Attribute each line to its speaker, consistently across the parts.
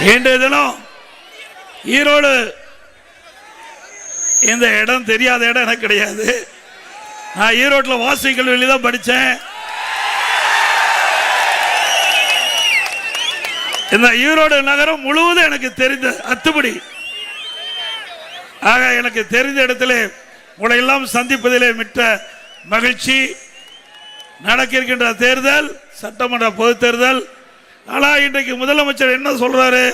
Speaker 1: இன்றைய தினம் ஈரோடு இந்த இடம் தெரியாத இடம் எனக்கு கிடையாது. நான் ஈரோட்டில் வாசி கல்லூரியில் தான் படித்தேன். இந்த ஈரோடு நகரம் முழுவதும் எனக்கு தெரிந்த அத்துப்படி. ஆக எனக்கு தெரிந்த இடத்துல உங்களை எல்லாம் சந்திப்பதிலே மிக்க மகிழ்ச்சி. நடக்க இருக்கின்ற தேர்தல் சட்டமன்ற பொது தேர்தல். ஆனால் இன்றைக்கு முதலமைச்சர் என்ன சொல்றாரு?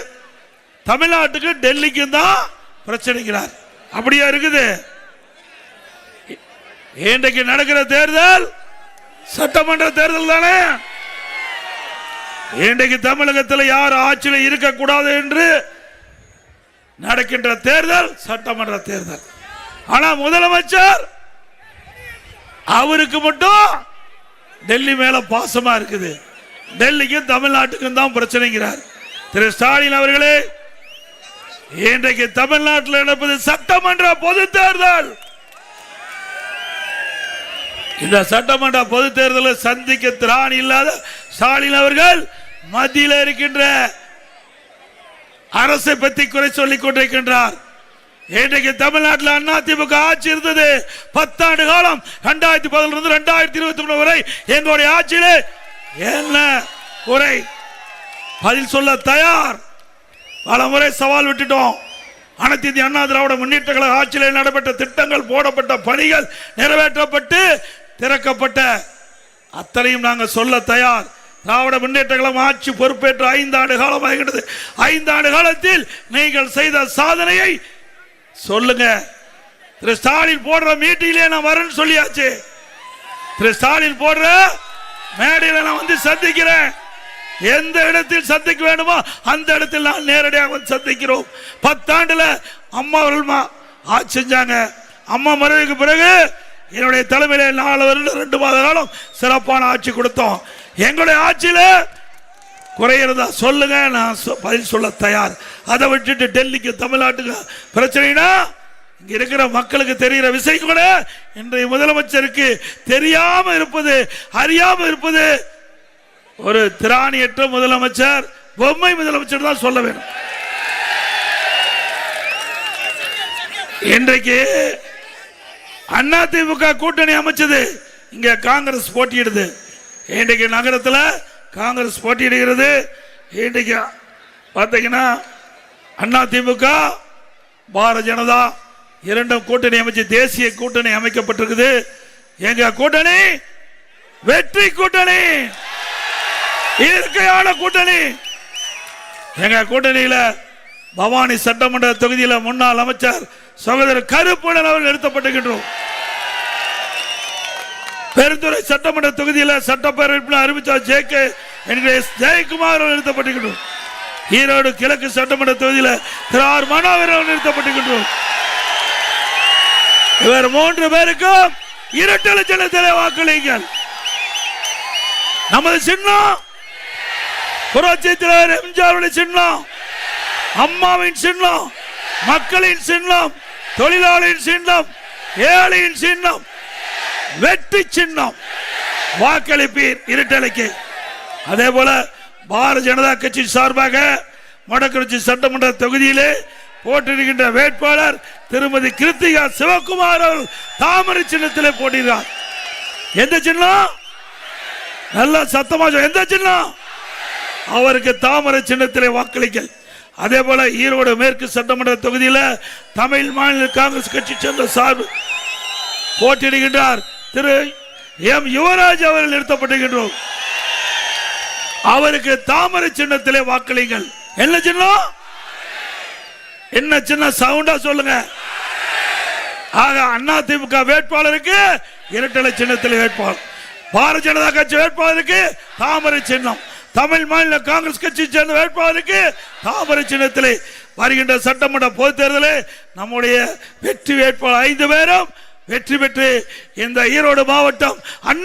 Speaker 1: தமிழ்நாட்டுக்கு டெல்லிக்கு தான் பிரச்சனைக்கிறார். அப்படியா இருக்குது? இன்றைக்கு நடக்கிற தேர்தல் சட்டமன்ற தேர்தல் தானே. இன்றைக்கு தமிழகத்தில் யார் ஆட்சியில் இருக்கக்கூடாது என்று நடக்கின்ற தேர்தல் சட்டமன்ற தேர்தல். ஆனா முதலமைச்சர் அவருக்கு மட்டும் டெல்லி மேல பாசமா இருக்குது. டெல்லிக்கும் தமிழ்நாட்டுக்கும் தான் பிரச்சனைங்கிறார். திரு ஸ்டாலின் அவர்களே, இன்றைக்கு தமிழ்நாட்டில் நடப்பது சட்டமன்ற பொது தேர்தல். இந்த சட்டமன்ற பொது தேர்தலை சந்திக்க திராணி இல்லாத ஸ்டாலின் அவர்கள் மத்தியில் இருக்கின்ற அரசை பற்றி குறை சொல்லிக் கொண்டிருக்கின்றார். இன்றைக்கு தமிழ்நாட்டில் அதிமுக ஆட்சி இருந்தது 10 ஆண்டு காலம். 2011 2023 வரை எங்களுடைய ஆட்சியிலே என்ன குறை? பதில் சொல்ல தயார். பல முறை சவால் விட்டுட்டோம். அனைத்து இந்திய அண்ணா திராவிட முன்னேற்ற கழக ஆட்சியில் நடைபெற்ற திட்டங்கள், போடப்பட்ட பணிகள், நிறைவேற்றப்பட்டு திறக்கப்பட்ட அத்தனையும் நாங்கள் சொல்ல தயார். திராவிட முன்னேற்ற கழகம் ஆட்சி பொறுப்பேற்ற 5 ஆண்டு காலம் ஆகிறது. 5 ஆண்டு காலத்தில் நீங்கள் செய்த சாதனையை சொல்லுங்க. திரு ஸ்டாலின் போடுற மீட்டிலே நான் வரேன்னு சொல்லியாச்சு. திரு ஸ்டாலின் போடுற மேடையில் நான் வந்து சந்திக்கிறேன். எந்த இடத்தில் சந்திக்க வேண்டுமோ அந்த இடத்தில் நான் நேரடியாக வந்து சந்திக்கிறோம். 10 ஆண்டுல அம்மா அவர்கள் ஆட்சி செஞ்சாங்க. அம்மா மறைவுக்கு பிறகு என்னுடைய தலைமையில 4 வருடம் 2 மாத காலம் சிறப்பான ஆட்சி கொடுத்தோம். எங்களுடைய ஆட்சியில குறையிறதா சொல்லுங்க, நான் பதில் சொல்ல தயார். அதை விட்டுட்டு டெல்லிக்கு தமிழ்நாட்டுக்கு பிரச்சனைனா இங்க இருக்கிற மக்களுக்கு தெரிகிற விஷயம் கூட இன்றைய முதலமைச்சருக்கு தெரியாம இருப்பது, அறியாம இருப்பது. ஒரு திராணியற்ற முதலமைச்சர், பொம்மை முதலமைச்சர் தான் சொல்ல வேண்டும். இன்றைக்கு அதிமுக கூட்டணி அமைச்சது, இங்க காங்கிரஸ் போட்டியிடுது. இன்றைக்கு நகரத்தில் காங்கிரஸ் போட்டியிடுகிறது. இன்றைக்கு பார்த்தீங்கன்னா அதிமுக பாரதிய ஜனதா இரண்டும் கூட்டணி அமைச்சு தேசிய கூட்டணி அமைக்கப்பட்டிருக்குது. எங்க கூட்டணி வெற்றி கூட்டணி, இயற்கையான கூட்டணி. எங்க கூட்டணியில பவானி சட்டமன்ற தொகுதியில் முன்னாள் அமைச்சர் சகோதரர் கருப்புடன் அவர்கள் நிறுத்தப்பட்டிருக்கின்றோம். பெருந்துறை சட்டமன்ற தொகுதியில் சட்டப்பேரவை அறிவித்தார் ஜெயக்குமார் அவர்கள் நிறுத்தப்பட்டிருக்கின்றோம். ஈரோடு கிழக்கு சட்டமன்ற தொகுதியில் திரு ஆர் மனோகர் அவர்கள் நிறுத்தப்பட்டிருக்கின்றோம். இவர் 3 பேருக்கும் இரட்டை சின்னத்திலே வாக்களிங்கள். நமது சின்னம் புரட்சி தலைவர் எம்ஜிஆருடைய சின்னம், அம்மாவின் சின்னம், மக்களின் சின்னம், தொழிலாளியின் சின்னம், ஏழையின் சின்னம், வெற்றி சின்னம். வாக்களிப்பீர் இரட்டலைக்கு. அதே போல பாரதிய ஜனதா கட்சி சார்பாக மொடக்குறிச்சி சட்டமன்ற தொகுதியிலே போட்டியிடுகின்ற வேட்பாளர் திருமதி கிருத்திகா சிவகுமார் அவர்கள் தாமரை சின்னத்திலே போட்டியிடுகிறார். எந்த சின்னம்? நல்ல சத்தமா எந்த சின்னம்? அவருக்கு தாமரை சின்னத்திலே வாக்களிக்க. அதே போல ஈரோடு மேற்கு சட்டமன்ற தொகுதியில் தமிழ் மாநில காங்கிரஸ் கட்சி சேர்ந்த சார்பு போட்டியிடுகின்றார் திரு எம் யுவராஜ் அவர்கள் நிறுத்தப்பட்டிருக்கின்றோம். அவருக்கு தாமரை சின்னத்திலே வாக்களிங்கள். என்ன சின்னம்? என்ன சின்ன சவுண்டா சொல்லுங்க. ஆக அதிமுக வேட்பாளருக்கு இரட்டை சின்னத்திலே வேட்பாளர், பாரதிய ஜனதா கட்சி வேட்பாளருக்கு தாமரை சின்னம், தமிழ் மாநில காங்கிரஸ் கட்சி சேர்ந்த வேட்பாளருக்கு தாமரை சின்னத்திலே வருகின்ற சட்டமன்ற பொது தேர்தலில் நம்முடைய வெற்றி வேட்பாளர் 5 பேரும் வெற்றி பெற்று இந்த ஈரோடு மாவட்டம்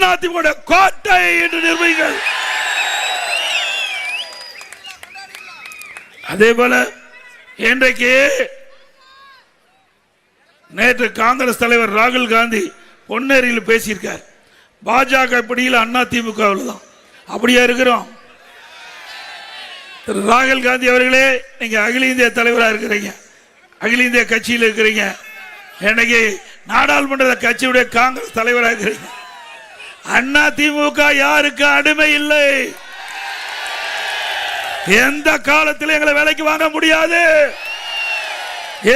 Speaker 1: அதிமுக கோட்டை என்று நிர்வகிங்கள். அதே போல இன்றைக்கு நேற்று காங்கிரஸ் தலைவர் ராகுல் காந்தி பொன்னேரியில் பேசியிருக்கார். பாஜக பிடியில் அதிமுக தான். அப்படியா இருக்கிறோம்? திரு ராகுல் காந்தி அவர்களே, நீங்க அகில இந்திய தலைவராக இருக்கிறீங்க, அகில இந்திய கட்சியில் இருக்கிறீங்க, இன்னைக்கு நாடாளுமன்ற கட்சியுடைய காங்கிரஸ் தலைவராக இருக்கிறீங்க. அண்ணா திமுக யாருக்கு அடிமை இல்லை. எந்த காலத்தில் எங்களை வேலைக்கு வாங்க முடியாது.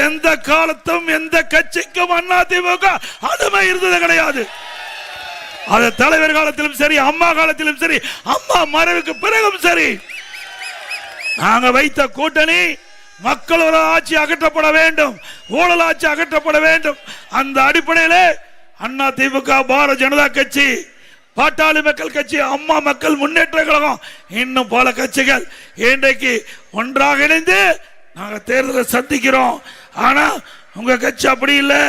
Speaker 1: எந்த காலத்தும் எந்த கட்சிக்கும் அண்ணா திமுக அடிமை இருந்தது கிடையாது. அது தலைவர் காலத்திலும் சரி, அம்மா காலத்திலும் சரி, அம்மா மறைவுக்கு பிறகும் சரி, நாங்க வைத்த கூட்டணி மக்கள் ஆட்சி அகற்றப்பட வேண்டும், ஊழல் ஆட்சி அகற்றப்பட வேண்டும். அந்த அடிப்படையில் அண்ணா திமுக, பாரதிய ஜனதா கட்சி, பாட்டாளி மக்கள் கட்சி, அம்மா மக்கள் முன்னேற்ற கழகம், இன்னும் பல கட்சிகள் இன்றைக்கு ஒன்றாக இணைந்து நாங்க தேர்தலை சந்திக்கிறோம். ஆனா உங்க கட்சி அப்படி இல்லை.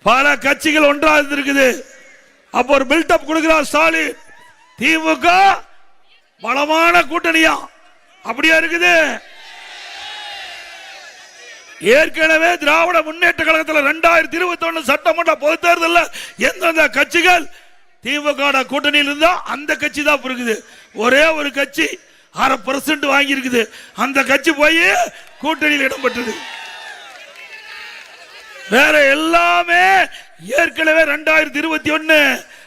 Speaker 1: பல கட்சிகள் ஒன்றாக இருக்குது. அப்போ ஒரு பில்டப் கொடுக்கிறார் ஸ்டாலின். திமுக பலமான கூட்டணியா அப்படியா இருக்குது. ஏற்கனவே திராவிட முன்னேற்ற கழகத்தில் 2021 சட்டமன்ற பொது தேர்தலில் எந்தெந்த கட்சிகள் திமுக கூட்டணியில் இருந்தா அந்த கட்சி தான் இருக்குது. ஒரே ஒரு கட்சி 0.5% வாங்கி இருக்குது. அந்த கட்சி போய் கூட்டணியில் இடம்பெற்றது. வேற எல்லாமே ஏற்கனவே 2021,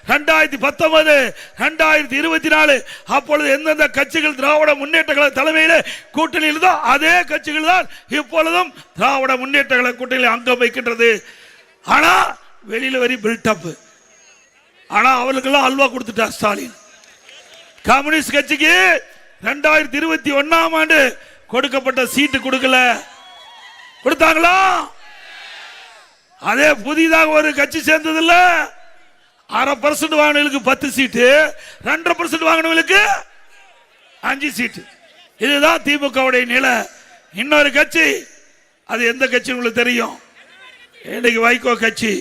Speaker 1: 2019, 2024 அப்பொழுது எந்தெந்த கட்சிகள் திராவிட முன்னேற்ற கழக தலைமையில் கூட்டணியில் இருந்தோ அதே கட்சிகள் தான் இப்பொழுதும் திராவிட முன்னேற்ற கழக கூட்டணியில் அங்கம் வைக்கின்றது. ஆனா வெளியில வரி பில்டப். ஆனா அவர்களுக்கெல்லாம் அல்வா கொடுத்துட்டார் ஸ்டாலின். கம்யூனிஸ்ட் கட்சிக்கு 2021ஆம் ஆண்டு கொடுக்கப்பட்ட சீட்டு கொடுக்கல. கொடுத்தாங்களா? அதே புதிதாக ஒரு கட்சி சேர்ந்தது இல்ல. 0.5% வாங்கினவங்களுக்கு 10 சீட்டு, 2.5% வாங்கினவங்களுக்கு 5 சீட்டு. இதுதான் திமுகவுடைய நிலை. இன்னொரு கட்சி, அது எந்த கட்சி உங்களுக்கு தெரியும்? இன்னைக்கு வைகோ கட்சி.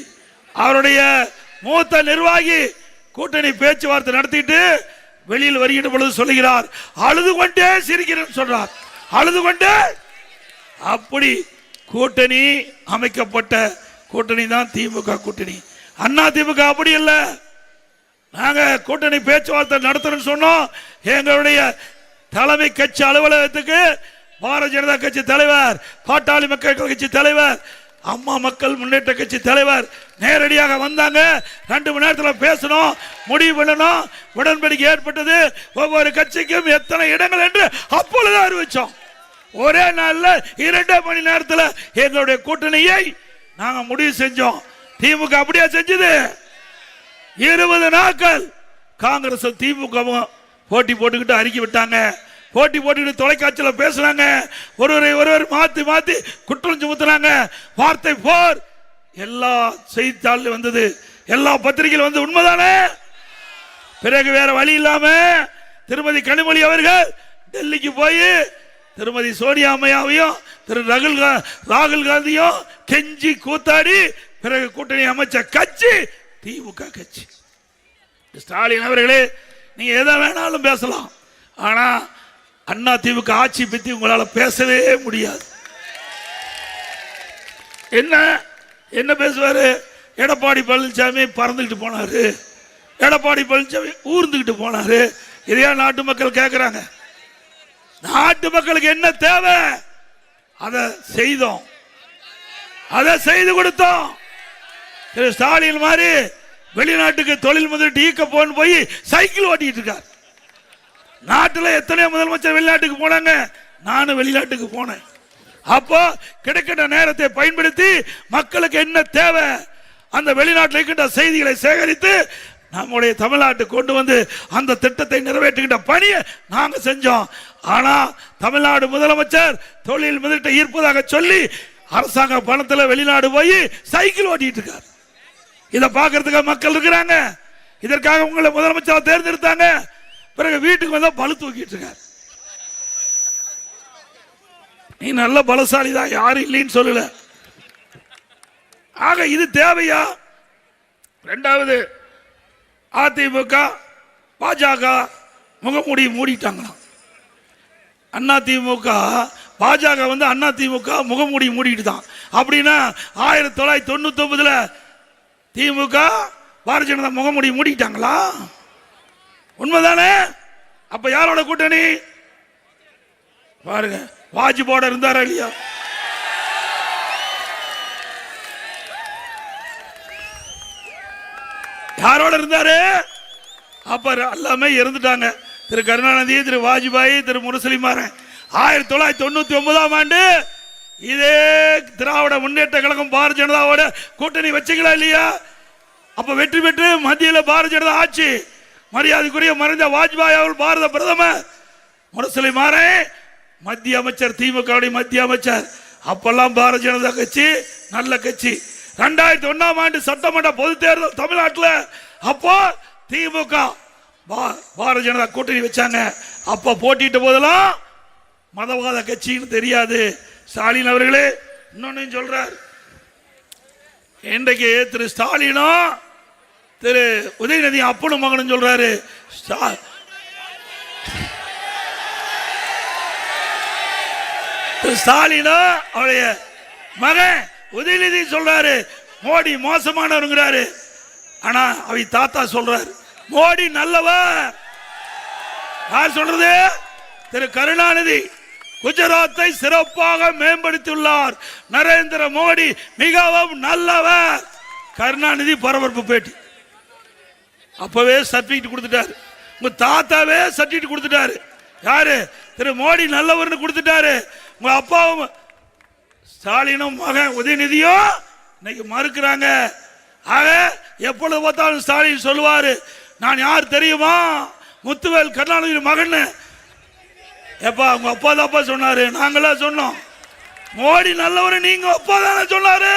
Speaker 1: அவருடைய மூத்த நிர்வாகி கூட்டணி பேச்சுவார்த்தை நடத்திட்டு வெளியில் வருகின்ற பொழுது சொல்லுகிறார், அழுது கொண்டே சிரிக்கிறேன் சொல்றார். அழுது கொண்டே. அப்படி கூட்டணி அமைக்கப்பட்ட கூட்டணி தான் திமுக கூட்டணி. அண்ணா திமுக அப்படி இல்ல. நாங்க கூட்டணி பேச்சுவார்த்தை நடத்தணும்னு சொன்னோம். எங்களுடைய தலைமை கட்சி அலுவலகத்துக்கு பாரதிய ஜனதா கட்சி தலைவர், பாட்டாளி மக்கள் கட்சி தலைவர், அம்மா மக்கள் முன்னேற்ற கட்சி தலைவர் நேரடியாக வந்தாங்க. 2 மணி நேரத்தில் பேசணும், முடிவு பண்ணணும். உடன்படிக்கை ஏற்பட்டது. ஒவ்வொரு கட்சிக்கும் எத்தனை இடங்கள் என்று அப்பொழுது அறிவிச்சோம். ஒரே நாளில் 2 மணி நேரத்தில் எங்களுடைய கூட்டணியை நாங்க முடிவு செஞ்சோம். திமுக அப்படியே செஞ்சது. 20 நாட்கள் காங்கிரஸ் திமுக போட்டி போட்டுக்கிட்டு அறிக்கை விட்டாங்க. போட்டி போட்டுக்கிட்டு தொலைக்காட்சியில் பேசுறாங்க. ஒருவர் மாத்தி மாத்தி குற்றம் சுமத்துறாங்க. வார்த்தை போர் எல்லா செய்தித்தாளில் வந்தது, எல்லா பத்திரிகையில் வந்து. உண்மைதானே? பிறகு வேற வழி இல்லாம திருமதி கனிமொழி அவர்கள் டெல்லிக்கு போய் திருமதி சோனியா அம்மையாவையும் திரு ராகுல் காந்தியும் கெஞ்சி கூத்தாடி பிறகு கூட்டணி அமைச்ச கட்சி திமுக கட்சி. ஸ்டாலின் அவர்களே, நீங்க எதை வேணாலும் பேசலாம். ஆனா அண்ணா திமுக ஆட்சி பத்தி உங்களால பேசவே முடியாது. என்ன பேசுவாரு? எடப்பாடி பழனிசாமி பறந்துகிட்டு போனாரு, எடப்பாடி பழனிசாமி ஊர்ந்துகிட்டு போனாரு. இதையா நாட்டு மக்கள் கேட்கிறாங்க? நாட்டு மக்களுக்கு என்ன தேவை அதை செய்தோம், அதை செய்து கொடுத்தோம். திரு ஸ்டாலின் மாதிரி வெளிநாட்டுக்கு தொழில் முதலீட்டு ஈக்க போன்னு போய் சைக்கிள் ஓட்டிட்டு இருக்கார். நாட்டில் எத்தனையோ முதலமைச்சர் வெளிநாட்டுக்கு போனாங்க. நானும் வெளிநாட்டுக்கு போனேன். அப்போ கிடைக்கின்ற நேரத்தை பயன்படுத்தி மக்களுக்கு என்ன தேவை அந்த வெளிநாட்டில் இருக்கின்ற செய்திகளை சேகரித்து நம்முடைய தமிழ்நாட்டுக்கு கொண்டு வந்து அந்த திட்டத்தை நிறைவேற்றுகின்ற பணியை நாங்க செஞ்சோம். ஆனா தமிழ்நாடு முதலமைச்சர் தொழில் முதலீட்டை ஈர்ப்பதாக சொல்லி அரசாங்க பணத்தில் வெளிநாடு போய் சைக்கிள் ஓட்டிட்டு இருக்கார். இதை பார்க்கறதுக்கு மக்கள் இருக்கிறாங்க. இதற்காக உங்களை முதலமைச்சர் தேர்ந்தெடுத்தாங்க. பிறகு வீட்டுக்கு வந்தா பழு தூக்கிட்டு இருக்கார். நீ நல்ல பலசாலி தான், யாரும் இல்லைன்னு சொல்லல. ஆக இது தேவையா? இரண்டாவது, அதிமுக பாஜக முகமூடி மூடிட்டாங்களாம். அண்ணா திமுக பாஜக வந்து அண்ணா திமுக முகமூடி மூடிட்டு தான். அப்படின்னா 1999 திமுக பாரதிய ஜனதா முகமூடி மூடிட்டாங்களா? உண்மைதானே? அப்ப யாரோட கூட்டணி? பாருங்க, வாஜ்பாயோட இருந்தாரா இல்லையா? யாரோட இருந்தாரு? அப்ப எல்லாமே இறந்துட்டாங்க. திரு கருணாநிதி, திரு வாஜ்பாய், திரு முரசொலிமாறன். 1999ஆம் ஆண்டு இதே திராவிட முன்னேற்ற கழகம் பாரதிய ஜனதாவோட கூட்டணி வச்சுங்களா இல்லையா? அப்ப வெற்றி பெற்று மத்தியில் பாரதிய ஜனதா ஆட்சி. மரியாதைக்குரிய மறைந்த வாஜ்பாய் அவர்கள் பாரத பிரதமர், முரசொலிமாறன் மத்திய அமைச்சர், திமுக மத்திய அமைச்சர். அப்பெல்லாம் பாரதிய ஜனதா கட்சி நல்ல கட்சி. 2001ஆம் ஆண்டு சட்டமன்ற பொது தேர்தல் தமிழ்நாட்டில், அப்போ திமுக பாரதிய ஜனதா கூட்டணி வச்சாங்க. அப்ப போட்டிட்ட போதெல்லாம் மதவாத கட்சின்னு தெரியாது. ஸ்டாலின் அவர்களே இன்னொன்னு சொல்றார். இன்றைக்கு திரு ஸ்டாலினும் திரு உதயநிதி அப்பனும் மகனும் சொல்றாரு. ஸ்டாலினும் அவருடைய மகன் உதயநிதி சொல்றாரு மோடி மோசமானவருங்கிறாரு. ஆனா அவை தாத்தா சொல்றாரு மோடி நல்லவர். யார் சொல்றது? திரு கருணாநிதி குஜராத்தை சிறப்பாக மேம்படுத்தியுள்ளார். நரேந்திர மோடி மிகவும் நல்லவர். கருணாநிதி பரபரப்பு பேட்டி. அப்பவே சர்டிபிகேட் கொடுத்துட்டாரு. உங்க தாத்தாவே சர்டிபிகேட் கொடுத்துட்டாரு. யாரு? திரு மோடி நல்லவர்னு கொடுத்துட்டாரு. உங்க அப்பாவும் ஸ்டாலினும் மகன் உதயநிதியும் இன்னைக்கு மறுக்கிறாங்க. ஆக எப்பொழுது பார்த்தாலும் ஸ்டாலின் சொல்லுவாரு, நான் யார் தெரியுமா? முத்துவேல் கருணாநிதி மகன். எப்பா உங்க அப்பா தாப்பா சொன்னாரு, நாங்களா சொன்னோம். மோடி நல்லவரு நீங்க அப்பா தானே சொன்னாரு.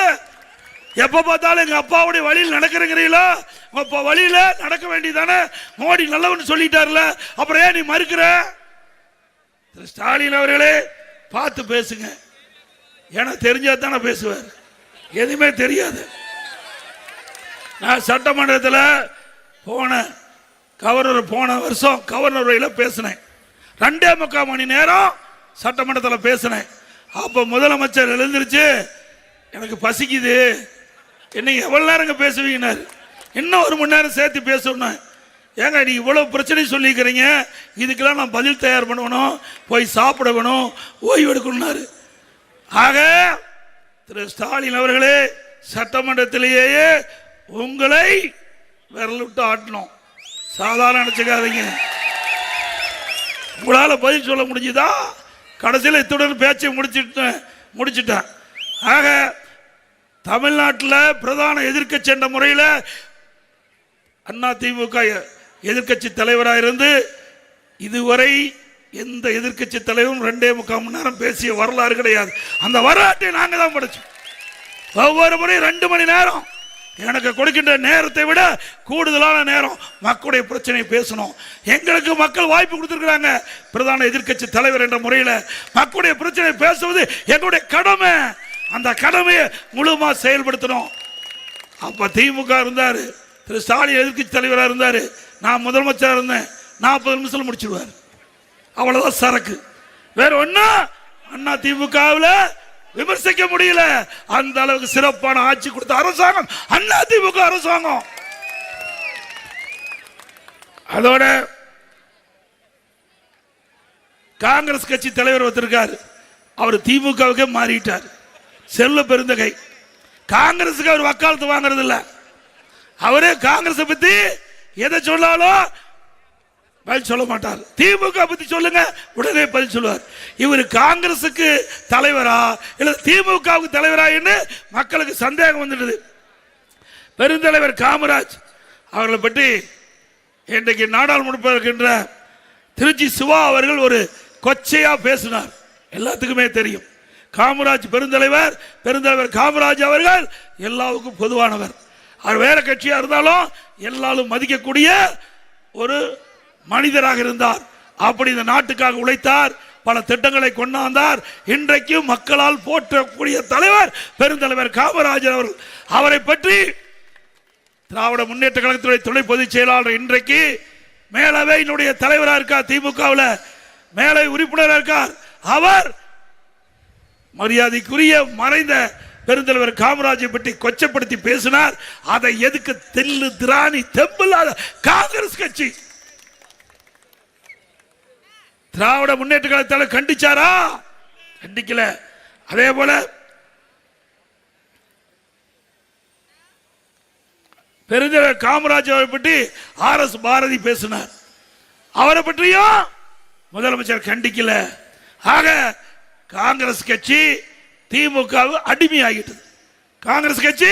Speaker 1: எப்ப பார்த்தாலும் எங்க அப்பாவுடைய வழியில் நடக்கிறீங்களா? உங்க அப்பா வழியில நடக்க வேண்டியதானே. மோடி நல்லவன் சொல்லிட்டாருல, அப்புறம் ஏன் நீ மறுக்கிற? ஸ்டாலின் அவர்களே பார்த்து பேசுங்க. ஏன்னா தெரிஞ்சா தானே பேசுவார், எதுவுமே தெரியாது. நான் சட்டமன்றத்தில் போன வருஷம் கவர்னர் உரையில் பேசினேன். 2.25 மணி நேரம் சட்டமன்றத்தில் பேசினேன். அப்போ முதலமைச்சர் எழுந்திருச்சு, எனக்கு பசிக்குது, இன்னைக்கு எவ்வளவு நேரம் பேசுவீங்கன்னாரு. இன்னும் 1 மணி நேரம் சேர்த்து பேசணும். ஏங்க நீ இவ்வளவு பிரச்சனை சொல்லிக்கிறீங்க, இதுக்கெல்லாம் நான் பதில் தயார் பண்ணணும், போய் சாப்பிட வேணும், ஓய்வு எடுக்கணும்னாரு. ஆக திரு ஸ்டாலின் அவர்களே, சட்டமன்றத்திலேயே உங்களை விரல் விட்டு ஆட்டணும். சாதாரண நினைச்சுக்காதீங்க. உங்களால பதில் சொல்ல முடிஞ்சுதா? கடைசியில் இத்துடன் பேச்சை முடிச்சுட்டேன். ஆக தமிழ்நாட்டில் பிரதான எதிர்க்கட்சி என்ற முறையில் அதிமுக எதிர்க்கட்சி தலைவராக இருந்து இதுவரை எந்த எதிர்க்கட்சி தலைவரும் 2.25 மணி நேரம் பேசிய வரலாறு கிடையாது. அந்த வரலாற்றை நாங்கள் தான் படிச்சோம். ஒவ்வொரு முறை 2 மணி நேரம். எனக்கு கொடுக்கின்ற நேரத்தை விட கூடுதலான நேரம் மக்களுடைய பிரச்சனை பேசணும். எங்களுக்கு மக்கள் வாய்ப்பு கொடுத்திருக்கிறாங்க. பிரதான எதிர்க்கட்சி தலைவர் என்ற முறையில் மக்களுடைய பிரச்சனை பேசுவது எங்களுடைய கடமை. அந்த கடமையை முழுமா செயல்படுத்தணும். அப்ப திமுக இருந்தாரு, திரு ஸ்டாலின் எதிர்க்கட்சி தலைவராக இருந்தாரு, நான் முதலமைச்சராக இருந்தேன். 40 நிமிஷம் முடிச்சிருவார். அவ்வளவுதான் சரக்கு. வேற ஒண்ணு அண்ணா திமுகவில் விமர்சிக்க முடியல. அந்த அளவுக்கு சிறப்பான ஆட்சி கொடுத்த அரசாங்கம் அண்ணா திமுக அரசாங்கம். அதோட காங்கிரஸ் கட்சி தலைவர் வந்திருக்காரு. அவர் திமுகவுக்கே மாறிட்டார். செல்வ பெருந்தகை. காங்கிரஸுக்கு அவர் வக்காலத்து வாங்குறது இல்ல. அவரு காங்கிரஸ் பத்தி எதை சொன்னாலும் பதில் சொல்ல மாட்டார். திமுக பத்தி சொல்லுங்க, உடனே பதில் சொல்லுவார். இவர் காங்கிரசுக்கு தலைவரா இல்ல திமுகவுக்கு தலைவரா என்று மக்களுக்கு சந்தேகம் வந்துடுது. பெருந்தலைவர் காமராஜ் அவர்களை பற்றி இன்றைக்கு நாடாளுமன்ற இருக்கின்ற திருச்சி சிவா அவர்கள் ஒரு கொச்சையா பேசினார். எல்லாத்துக்குமே தெரியும். காமராஜ் பெருந்தலைவர் காமராஜ் அவர்கள் எல்லாருக்கும் பொதுவானவர். அவர் வேற கட்சியா இருந்தாலும் எல்லாரும் மதிக்கக்கூடிய ஒரு மனிதராக இருந்தார். அப்படி இந்த நாட்டுக்காக உழைத்தார், பல திட்டங்களை கொண்டாந்தார். இன்றைக்கு மக்களால் போற்றக்கூடிய தலைவர் பெருந்தலைவர் காமராஜர் அவர்கள். அவரை பற்றி திராவிட முன்னேற்ற கழகத்துடைய துணை பொதுச் செயலாளர் இன்றைக்கு மேலவையினுடைய தலைவராக இருக்கார், திமுகவில் மேலவை உறுப்பினராக இருக்கார். அவர் மரியாதைக்குரிய மறைந்த பெருந்தலைவர் காமராஜை பற்றி கொச்சப்படுத்தி பேசினார். அதை எதுக்கு தெல்லு திராணி தெம்பில்லாத காங்கிரஸ் கட்சி திராவிட முன்னேற்ற கழகத்தால் கண்டிச்சாரா? கண்டிக்கல. அதே போல பெருந்தலைவர் காமராஜ் அவரை பற்றி RS பாரதி பேசினார், அவரை பற்றியும் முதலமைச்சர் கண்டிக்கல. ஆக காங்கிரஸ் கட்சி திமுக அடிமையாகிட்டது. காங்கிரஸ் கட்சி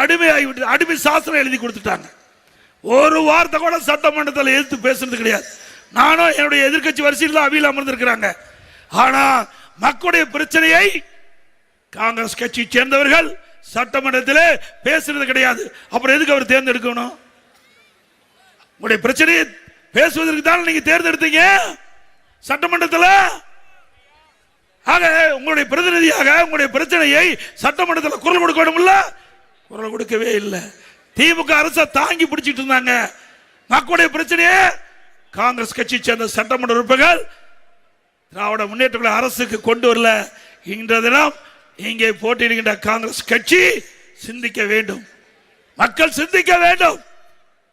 Speaker 1: அடிமையாகிவிட்டது. அடிமை சாசனம் எழுதி கொடுத்துட்டாங்க. ஒரு வார்த்தை கூட சட்டமன்றத்தில் எதிர்த்து பேசுறது கிடையாது. நானும் என்னுடைய எதிர்கட்சி வரிசையில் தான் அவையில் அமர்ந்திருக்கிறாங்க. ஆனா மக்களுடைய பிரச்சனையை காங்கிரஸ் கட்சியை சேர்ந்தவர்கள் சட்டமன்றத்தில் பேசுறது கிடையாது. அப்புறம் எதுக்கு அவர் தேர்ந்தெடுக்கணும்? உங்களுடைய பிரச்சனையை பேசுவதற்கு தான் நீங்க தேர்ந்தெடுத்தீங்க சட்டமன்றத்தில். ஆக உங்களுடைய பிரதிநிதியாக உங்களுடைய பிரச்சனையை சட்டமன்றத்தில் குரல் கொடுக்கணும்ல, குரல் கொடுக்கவே இல்லை. திமுக அரசை தாங்கி பிடிச்சிட்டு இருந்தாங்க. மக்களுடைய பிரச்சனையை காங்கிரஸ் கட்சியை சேர்ந்த சட்டமன்ற உறுப்பினர்கள் திராவிட முன்னேற்ற அரசுக்கு கொண்டு வரல. இன்றைய தினம் இங்கே போட்டியிடுகின்ற காங்கிரஸ் கட்சி சிந்திக்க வேண்டும், மக்கள் சிந்திக்க வேண்டும்.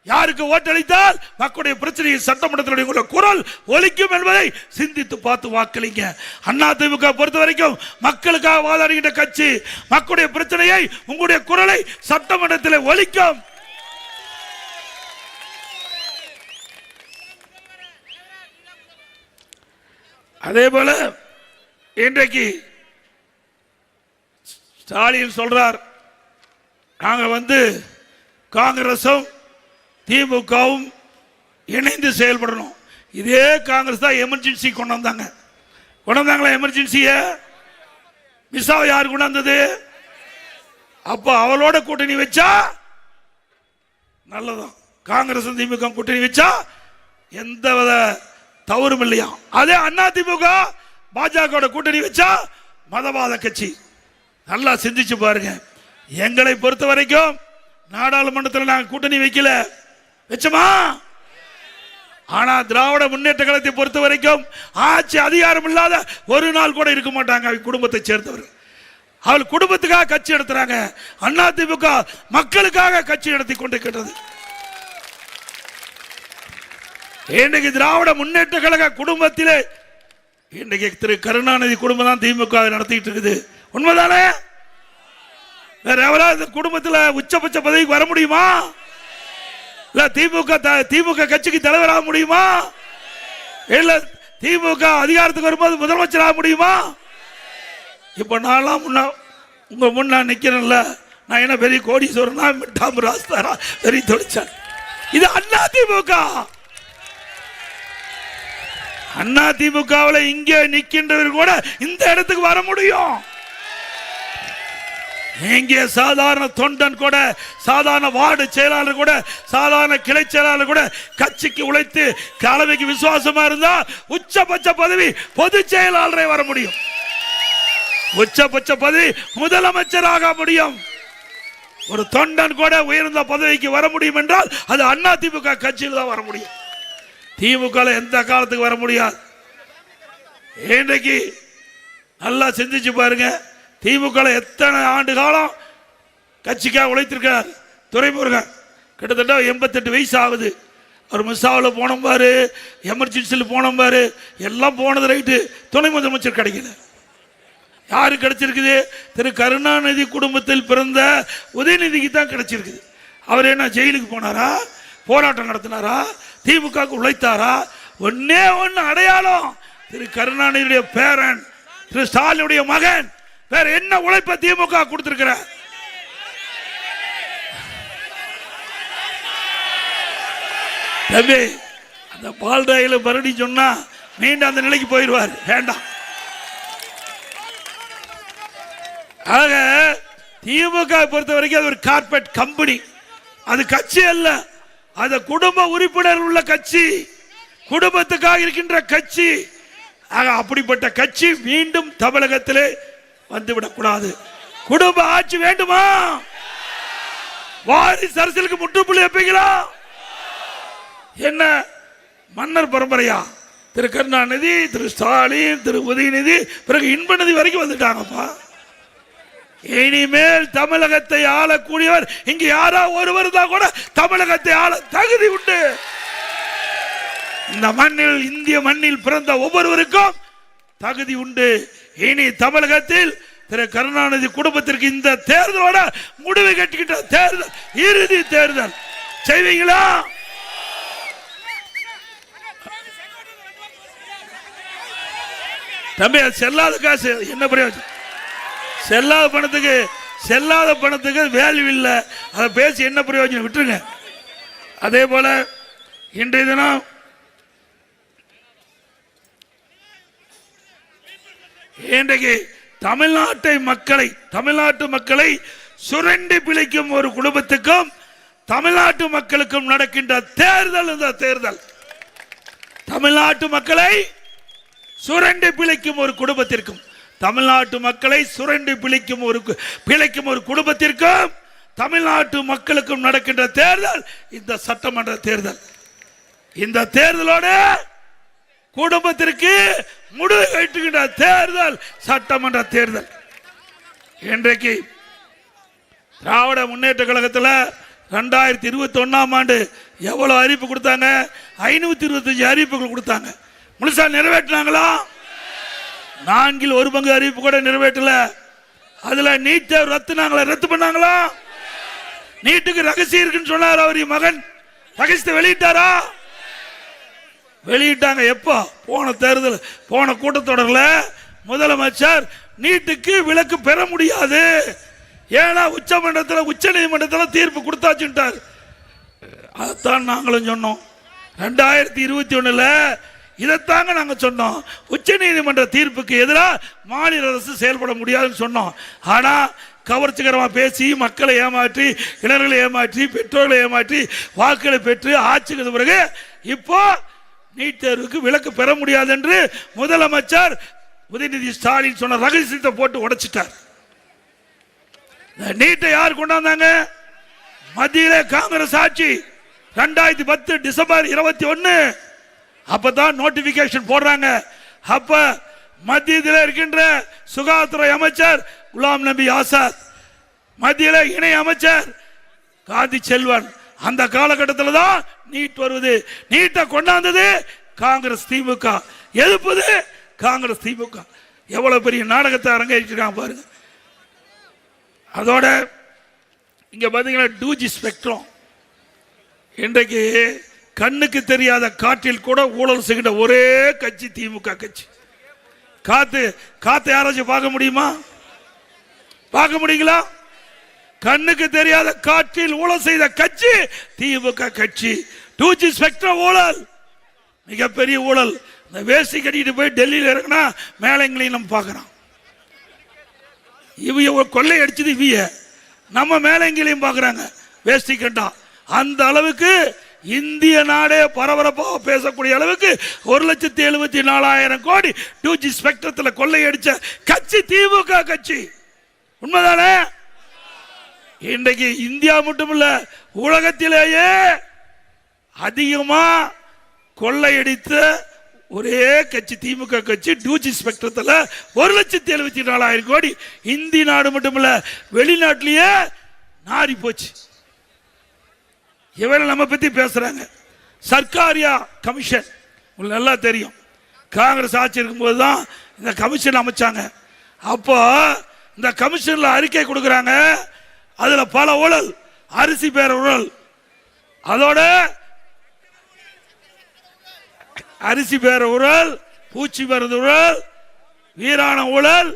Speaker 1: யாருக்கு ஓட்டளித்தால் மக்களுடைய பிரச்சனையை சட்டமன்றத்தில் குரல் ஒலிக்கும் என்பதை சிந்தித்து பார்த்து வாக்களிங்க. அதிமுக பொறுத்த வரைக்கும் மக்களுக்காக வாதாடுகின்ற கட்சி. மக்களுடைய பிரச்சனையை உங்களுடைய குரலை சட்டமன்றத்தில் ஒலிக்கும். அதே போல இன்றைக்கு ஸ்டாலின் சொல்றார், நாங்க காங்கிரசும் திமுகவும் இணைந்து செயல்படணும். இதே காங்கிரஸ் தான் எமர்ஜென்சி கொண்டு வந்தாங்களா? எமர்ஜென்சிய மிஸ்ஸாவை யார் கொண்டாந்தது? அப்ப அவளோட கூட்டணி வச்சா நல்லதான். காங்கிரஸ் திமுக கூட்டணி வச்சா எந்த தவறும் இல்லையா? அதே அதிமுக பாஜக கூட்டணி வச்சா மதவாத கட்சி. நல்லா சிந்திச்சு பாருங்க. எங்களை பொறுத்த வரைக்கும் நாடாளுமன்றத்தில் நாங்கள் கூட்டணி வைக்கல, வச்சோமா? ஆனா திராவிட முன்னேற்ற கழகத்தை பொறுத்த வரைக்கும் ஆட்சி அதிகாரம் இல்லாத ஒரு நாள் கூட இருக்க மாட்டாங்க. அவங்க குடும்பத்தை சேர்ந்தவர், அவள் குடும்பத்துக்காக கட்சி நடத்துறாங்க. அதிமுக மக்களுக்காக கட்சி நடத்தி கொண்டிருக்கிறது. இன்றைக்கு திராவிட முன்னேற்ற கழக குடும்பத்திலே இன்றைக்கு திரு கருணாநிதி குடும்பம் தான் திமுக நடத்திட்டு இருக்குது. உண்மைதானே? வேற எவராவது குடும்பத்தில் உச்சபட்ச பதவிக்கு வர முடியுமா? இல்ல திமுக கட்சிக்கு தலைவராக முடியுமா? இல்ல திமுக அதிகாரத்துக்கு வரும்போது முதலமைச்சர் ஆக முடியுமா? இப்ப நான் உங்க முன்னா நிக்கிறேன்ல, நான் என்ன பெரிய கோடீஸ்வரனா, மிட்டாம் ராஸ்தாரா, பெரிய தொழிற்சாலை. இது அதிமுக. அதிமுகவில் இங்கே நிக்கின்றவர் கூட இந்த இடத்துக்கு வர முடியும். இங்கே சாதாரண தொண்டன் கூட, சாதாரண வார்டு செயலாளர் கூட, சாதாரண கிளை செயலாளர் கூட கட்சிக்கு உழைத்து தலைமைக்கு விசுவாசமா இருந்தா உச்சபட்ச பதவி பொதுச் செயலாளரை வர முடியும். உச்சபட்ச பதவி முதலமைச்சராக முடியும். ஒரு தொண்டன் கூட உயர்ந்த பதவிக்கு வர முடியும் என்றால் அது அதிமுக கட்சியில் தான் வர முடியும். திமுக எந்த காலத்துக்கு வர முடியாது. இன்றைக்கு நல்லா சிந்திச்சு பாருங்க. திமுக எத்தனை ஆண்டு காலம் கட்சிக்காக உழைத்திருக்கிறார் துரைமுருகன். கிட்டத்தட்ட 88 வயசு ஆகுது. அவர் மிஸ்ஸாவில் போனோம் பாரு, எமர்ஜென்சியில் போனோம் பாரு, எல்லாம் போனது ரைட்டு. துணை முதலமைச்சர் கிடைக்கல. யாரு கிடைச்சிருக்குது? திரு கருணாநிதி குடும்பத்தில் பிறந்த உதயநிதிக்கு தான் கிடைச்சிருக்குது. அவர் என்ன ஜெயிலுக்கு போனாரா? போராட்டம் நடத்தினாரா? திமுக உழைத்தாரா? ஒன்னே ஒன்னு அடையாளம், திரு கருணாநிதியுடைய பேரன் திரு ஸ்டாலினுடைய மகன். வேற என்ன உழைப்ப திமுக கொடுத்திருக்கிற? தம்பி, அந்த பால் ராயில மறுபடி சொன்னா மீண்டும் அந்த நிலைக்கு போயிடுவார். வேண்டாம். ஆக திமுக பொறுத்த வரைக்கும் அது ஒரு கார்பரேட் கம்பெனி. அது கட்சி அல்ல, அது குடும்ப உறுப்பினர் உள்ள கட்சி, குடும்பத்துக்காக இருக்கின்ற கட்சி. ஆக அப்படிப்பட்ட கட்சி மீண்டும் தமிழகத்திலே வந்துவிடக்கூடாது. குடும்ப ஆட்சி வேண்டுமா? வாரிசு அரசியலுக்கு முற்றுப்புள்ளி வைப்பீங்களா? என்ன மன்னர் பரம்பரையா? திரு கருணாநிதி, திரு ஸ்டாலின், திரு உதயநிதி, பிறகு இன்பநிதி வரைக்கும் வந்துட்டாங்கப்பா. இனிமேல் தமிழகத்தை ஆளக்கூடியவர் இங்கு யாரா ஒருவர் தான் கூட தமிழகத்தை ஆள தகுதி உண்டு. இந்த மண்ணில், இந்திய மண்ணில் பிறந்த ஒவ்வொருவருக்கும் தகுதி உண்டு. இனி தமிழகத்தில் திரு கருணாநிதி குடும்பத்திற்கு இந்த தேர்தலோட முடிவு கட்டிக்கிட்ட தேர்தல், இறுதி தேர்தல் செய்வீங்களா? தம்பி, செல்லாத காசு என்ன பிரயோஜனம்? செல்லாத பணத்துக்கு வேல்யூ இல்லை. அதை பேசி என்ன பிரயோஜனம்? விட்டுருங்க. அதே போல இன்றைய தினம் இன்றைக்கு தமிழ்நாட்டு மக்களை சுரண்டி பிழைக்கும் ஒரு குடும்பத்துக்கும் தமிழ்நாட்டு மக்களுக்கும் நடக்கின்ற தேர்தல் இந்த தேர்தல். தமிழ்நாட்டு மக்களை சுரண்டி பிழைக்கும் ஒரு குடும்பத்திற்கும், தமிழ்நாட்டு மக்களை சுரண்டி பிழைக்கும் ஒரு குடும்பத்திற்கும் தமிழ்நாட்டு மக்களுக்கும் நடக்கின்ற தேர்தல் இந்த சட்டமன்ற தேர்தல். இந்த தேர்தலோட குடும்பத்திற்கு முடிவு கட்டுகின்ற தேர்தல் சட்டமன்ற தேர்தல். இன்றைக்கு திராவிட முன்னேற்ற கழகத்தில் 2021ஆம் ஆண்டு எவ்வளவு அறிவிப்பு கொடுத்தாங்க? 525 அறிவிப்புகள் கொடுத்தாங்க. முழுசா நிறைவேற்றினாங்களா? 4/1 அறிவிப்பு கூட நிறைவேற்றல. அதுல நீட்டை ரத்து பண்ணாங்களா? நீட்டுக்கு ரகசியம் இருக்குன்னு சொன்னார் அவர் மகன். ரகசியத்தை வெளியிட்டாரா? வெளியிட்டாங்க. எப்போ? போன கூட்டத்தொடரில் முதலமைச்சர் நீட்டுக்கு விலக்கு பெற முடியாது, ஏன்னா உச்ச நீதிமன்றத்தில் தீர்ப்பு கொடுத்தாச்சுட்டார். அதைத்தான் நாங்களும் சொன்னோம். 2021 இதைத்தாங்க நாங்க சொன்னோம். உச்ச நீதிமன்ற தீர்ப்புக்கு எதிராக மாநில அரசு செயல்பட முடியாதுன்னு சொன்னோம். ஆனா கவர்ச்சிகரமா பேசி மக்களை ஏமாற்றி, இளைஞர்களை ஏமாற்றி, பெற்றோர்களை ஏமாற்றி வாக்குகளை பெற்று ஆட்சிக்கு பிறகு இப்போ நீட் தேர்வுக்கு விலக்கு பெற முடியாது என்று முதலமைச்சர் உதயநிதி ஸ்டாலின் சொன்ன ரகசியத்தை போட்டு உடைச்சிட்டார். நீட்டை யார் கொண்டாந்தாங்க? மத்தியில காங்கிரஸ் ஆட்சி. 2010 டிசம்பர் 21 அப்பதான் நோட்டிபிகேஷன் போடுறாங்க. அப்ப மத்தியில் இருக்கின்ற சுகாதாரத்துறை அமைச்சர் குலாம் நபி ஆசாத், மத்தியில் இணை அமைச்சர் காந்தி செல்வன். அந்த காலகட்டத்தில் தான் நீட் வருவது. நீட்டை கொண்டாந்தது காங்கிரஸ் திமுக, எதிர்ப்பது காங்கிரஸ் திமுக. எவ்வளவு பெரிய நாடகத்தை அரங்கேற்றிருக்காங்க பாருங்க. அதோட இங்க பாத்தீங்கன்னா 2G ஸ்பெக்ட்ரம். இன்றைக்கு கண்ணுக்கு தெரியாத காற்றில் கூட ஊழல் செய்கின்ற ஒரே கட்சி திமுக கட்சி. காத்து யாராச்சும் பார்க்க முடியுமா? பார்க்க முடியுங்களா? கண்ணுக்கு தெரியாத காற்றில் ஊழல் செய்த கட்சி திமுக கட்சி. 2G ஸ்பெக்ட்ரம் ஊழல், மிகப்பெரிய ஊழல். இந்த வேஷ்டி கட்டிட்டு போய் டெல்லியில் இருக்குன்னா மேலங்களையும் நம்ம பார்க்கிறோம். இவ கொள்ளை அடிச்சது இவிய, நம்ம மேலங்களையும் பார்க்கறாங்க வேஷ்டி கண்டா. அந்த அளவுக்கு இந்திய நாடே பரபரப்பாக பேசக்கூடிய அளவுக்கு 1,74,000 கோடி 2G ஸ்பெக்ட்ரத்தில் கொள்ளையடிச்ச கட்சி திமுக கட்சி. உண்மைதானே? இன்றைக்கு இந்தியா மட்டுமல்ல, உலகத்திலேயே அதிகமா கொள்ளையடித்த ஒரே கட்சி திமுக கட்சி. 2G ஸ்பெக்ட்ரத்தில் 1,74,000 கோடி. இந்திய நாடு மட்டுமல்ல, வெளிநாட்டிலேயே நாரி போச்சு. இவரை நம்ம பத்தி பேசுறாங்க. சர்க்காரியா கமிஷன் உங்களுக்கு நல்லா தெரியும். காங்கிரஸ் ஆட்சி இருக்கும்போது தான் இந்த கமிஷன் அமைச்சாங்க. அப்போ இந்த கமிஷன்ல அறிக்கை கொடுக்கறாங்க. அதுல பல ஊழல், அரிசி பேர ஊழல், அதோட அரிசி பேர ஊழல், பூச்சி மருந்து ஊழல், வீராண ஊழல்,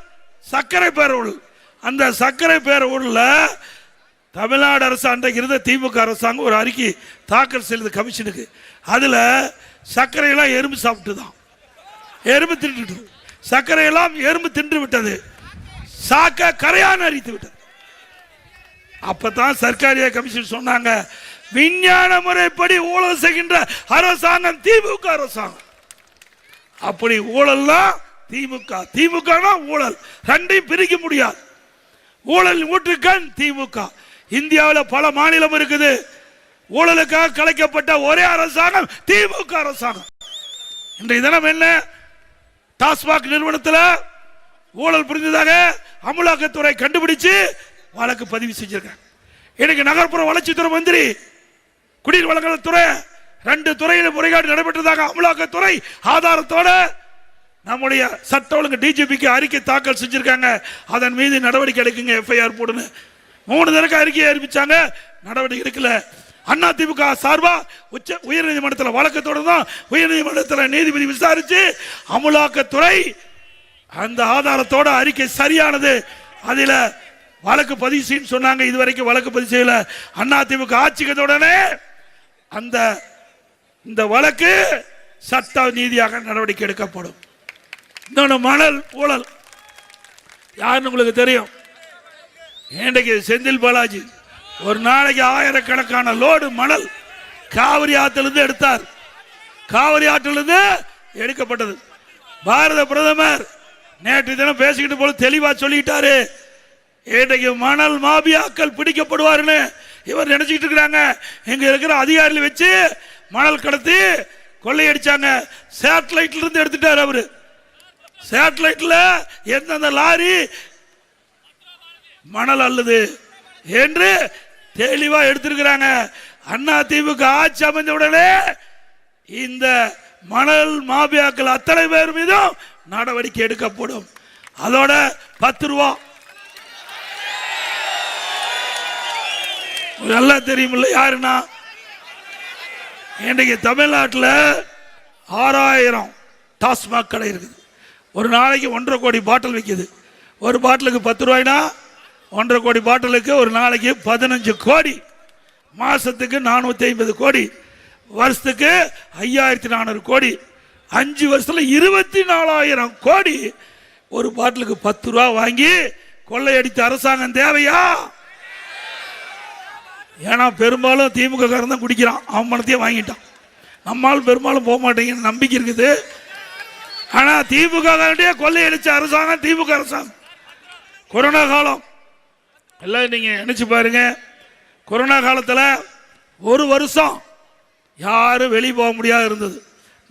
Speaker 1: சர்க்கரை பேர ஊழல். அந்த சர்க்கரை பேர ஊழல்ல தமிழ்நாடு அரசு அன்றைக்கு இருந்த திமுக அரசாங்கம் ஒரு அறிக்கை தாக்கல் செய்தது கமிஷனுக்கு. அதுல சர்க்கரையெல்லாம் எறும்பு சாப்பிட்டு தான், எறும்பு தின்று, சர்க்கரையெல்லாம் எறும்பு தின்று விட்டது, சாக்க கரையான் அரித்து விட்டது. அப்பதான் சர்க்காரிய கமிஷன் சொன்னாங்க, விஞ்ஞான முறைப்படி ஊழல் செய்கின்ற அரசாங்கம் திமுக அரசாங்கம். அப்படி ஊழல்லாம் திமுக ஊழல் ரெண்டையும் பிரிக்க முடியாது. ஊழல் ஊற்றுக்கண் திமுக. இந்தியாவில் பல மாநிலம் இருக்குது. ஊழலுக்காக கலைக்கப்பட்ட ஒரே அரசாங்கம் திமுக அரசாங்கம். இன்றைய தினம் என்ன? டாஸ்மாக் நிறுவனத்தில் ஊழல் புரிந்ததாக அமலாக்கத்துறை கண்டுபிடிச்சு வழக்கு பதிவு செஞ்சிருக்காங்க. இன்னைக்கு நகர்ப்புற வளர்ச்சித்துறை மந்திரி, குடிநீர் வழங்கல் துறை 2 துறையில் முறைகேடு நடைபெற்றதாக அமலாக்கத்துறை ஆதாரத்தோட நம்முடைய சட்ட ஒழுங்கு டிஜிபிக்கு அறிக்கை தாக்கல் செஞ்சிருக்காங்க. அதன் மீது நடவடிக்கை எடுக்குங்க, எஃப்ஐஆர் போடுன்னு 3 தடவை அறிக்கையை அறிவிச்சாங்க, நடவடிக்கை எடுக்கல. அதிமுக சார்பா உயர் நீதிமன்றத்தில் வழக்கு தொடர்ந்தோம். உயர் நீதிமன்றத்தில் நீதிபதி விசாரிச்சு அமலாக்கத்துறை அந்த ஆதாரத்தோட அறிக்கை சரியானது, அதில வழக்கு பதிவு செய்ய சொன்னாங்க. இதுவரைக்கும் வழக்கு பதிவு செய்யல. அதிமுக ஆட்சிக்கு உடனே அந்த இந்த வழக்கு சட்ட நீதியாக நடவடிக்கை எடுக்கப்படும். இன்னொன்று மணல் ஊழல் யாருன்னு உங்களுக்கு தெரியும். இன்றைக்கு செந்தில் பாலாஜி ஒரு நாளைக்கு ஆயிரக்கணக்கான லோடு மணல் காவிரி ஆற்றிலிருந்து எடுத்தார். காவிரி ஆற்றிலிருந்து எடுக்கப்பட்டது. பாரத பிரதமர் நேற்று தினம் பேசிக்கிட்டு போல தெளிவா சொல்லிட்டாரு, இன்றைக்கு மணல் மாபியாக்கள் பிடிக்கப்படுவார்னு இவர் நினைச்சுக்கிட்டு இருக்கிறாங்க. இங்க இருக்கிற அதிகாரிகள் வச்சு மணல் கடத்தி கொள்ளையடிச்சாங்க. சேட்டலைட்ல இருந்து எடுத்துட்டாரு அவரு. சேட்டலைட்ல எந்தெந்த லாரி மணல் அல்லது என்று தெளிவா எடுத்திருக்கிறாங்க. அதிமுக ஆட்சி அமைந்த உடனே இந்த மணல் மாபியாக்கள் அத்தனை பேர் மீதும் நடவடிக்கை எடுக்கப்படும். அதோட 10 ரூபா நல்லா தெரியுமில்ல யாருன்னா, இன்றைக்கு தமிழ்நாட்டில் 6000 டாஸ்மாக் கடை இருக்குது. ஒரு நாளைக்கு 1.5 கோடி பாட்டில் விற்குது. ஒரு பாட்டிலுக்கு 10 ரூபாய்னா 1.5 கோடி பாட்டிலுக்கு ஒரு நாளைக்கு 15 கோடி, மாசத்துக்கு 450 கோடி, வருஷத்துக்கு 5400 கோடி, 5 வருஷத்துல 24,000 கோடி. ஒரு பாட்டிலுக்கு 10 ரூபா வாங்கி கொள்ளையடித்த அரசாங்கம் தேவையா? ஏன்னா பெரும்பாலும் திமுக காரன் தான் குடிக்கிறான், அவன் பணத்தையே வாங்கிட்டான். நம்மால் பெரும்பாலும் போக மாட்டேங்குன்னு நம்பிக்கை இருக்குது. ஆனா திமுக காரண்டியே கொள்ளையடிச்ச அரசாங்கம் திமுக அரசாங்கம். கொரோனா காலம் எல்லாம் நீங்க நினைச்சு பாருங்க. கொரோனா காலத்தில் 1 வருஷம் யாரும் வெளியே போக முடியாது இருந்தது,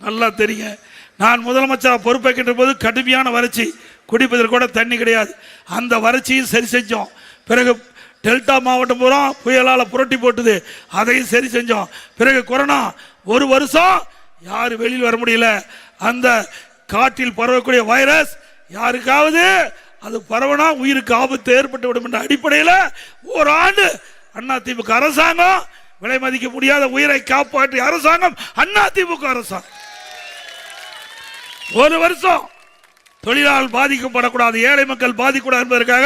Speaker 1: நல்லா தெரியும். நான் முதலமைச்சர் பொறுப்பேற்கின்ற போது கடுமையான வறட்சி, குடிப்பதற்கு கூட தண்ணி கிடையாது. அந்த வறட்சியும் சரி செஞ்சோம். பிறகு டெல்டா மாவட்டம் பூரா புயலால் புரட்டி போட்டுது, அதையும் சரி செஞ்சோம். பிறகு கொரோனா 1 வருஷம் யாரும் வெளியில் வர முடியல. அந்த காற்றில் பரவக்கூடிய வைரஸ் யாருக்காவது அது பரவனா உயிருக்கு ஆபத்து ஏற்பட்டு விடும் என்ற அடிப்படையில் ஒரு ஆண்டு அதிமுக அரசாங்கம், விலை மதிக்க முடியாத உயிரை காப்பாற்றிய அரசாங்கம் அதிமுக அரசாங்கம். 1 வருஷம் தொழிலாளர் பாதிக்கப்படக்கூடாது, ஏழை மக்கள் பாதிக்கூடாது என்பதற்காக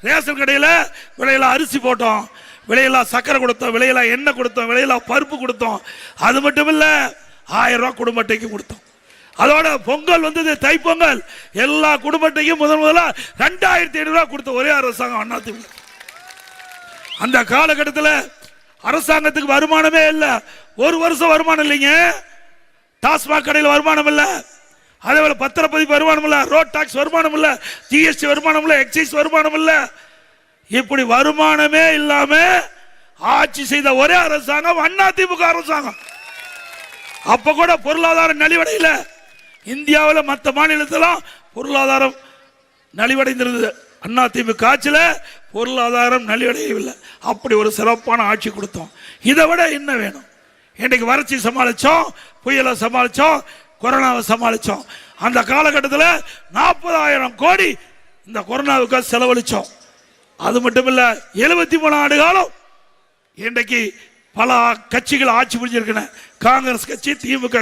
Speaker 1: ரேஷன் கடையில் விலையில அரிசி போட்டோம், விலையில சக்கரை கொடுத்தோம், விலையில எண்ணெய் கொடுத்தோம், விலையில பருப்பு கொடுத்தோம். அது மட்டும் இல்ல 1000 ரூபாய் குடும்ப அட்டைக்கு கொடுத்தோம். அதோட பொங்கல் வந்தது, தைப்பொங்கல், எல்லா குடும்ப அட்டைக்கும் முதல்ல 2500 ரூபாய் கொடுத்த ஒரே அரசாங்கம் அதிமுக. அந்த காலகட்டத்தில் அரசாங்கத்துக்கு வருமானமே இல்லை. 1 வருஷம் வருமானம் இல்லைங்க. டாஸ்மாக் கடையில் வருமானம் இல்லை, அதே போல பத்திரப்பதிப்பு வருமானம் இல்ல, ரோட் டாக்ஸ் வருமானம் இல்ல, ஜிஎஸ்டி வருமானம் இல்ல, எக்ஸைஸ் வருமானம் இல்ல. இப்படி வருமானமே இல்லாம ஆட்சி செய்த ஒரே அரசாங்கம் அதிமுக அரசாங்கம். அப்ப கூட பொருளாதாரம் நலிவடையில. இந்தியாவில் மற்ற மாநிலத்திலும் பொருளாதாரம் நலிவடைந்திருந்தது. அதிமுக ஆட்சியில் பொருளாதாரம் நலிவடையவில்லை. அப்படி ஒரு சிறப்பான ஆட்சி கொடுத்தோம். இதை விட என்ன வேணும்? இன்னைக்கு வறட்சி சமாளிச்சோம், புயலை சமாளிச்சோம், கொரோனாவை சமாளிச்சோம். அந்த காலகட்டத்தில் 40,000 கோடி இந்த கொரோனாவுக்கு செலவழிச்சோம். அது மட்டும் இல்ல, 73 ஆண்டு காலம் இன்றைக்கு பல கட்சிகள் ஆட்சி புரிஞ்சிருக்கின. காங்கிரஸ் கட்சி, திமுக,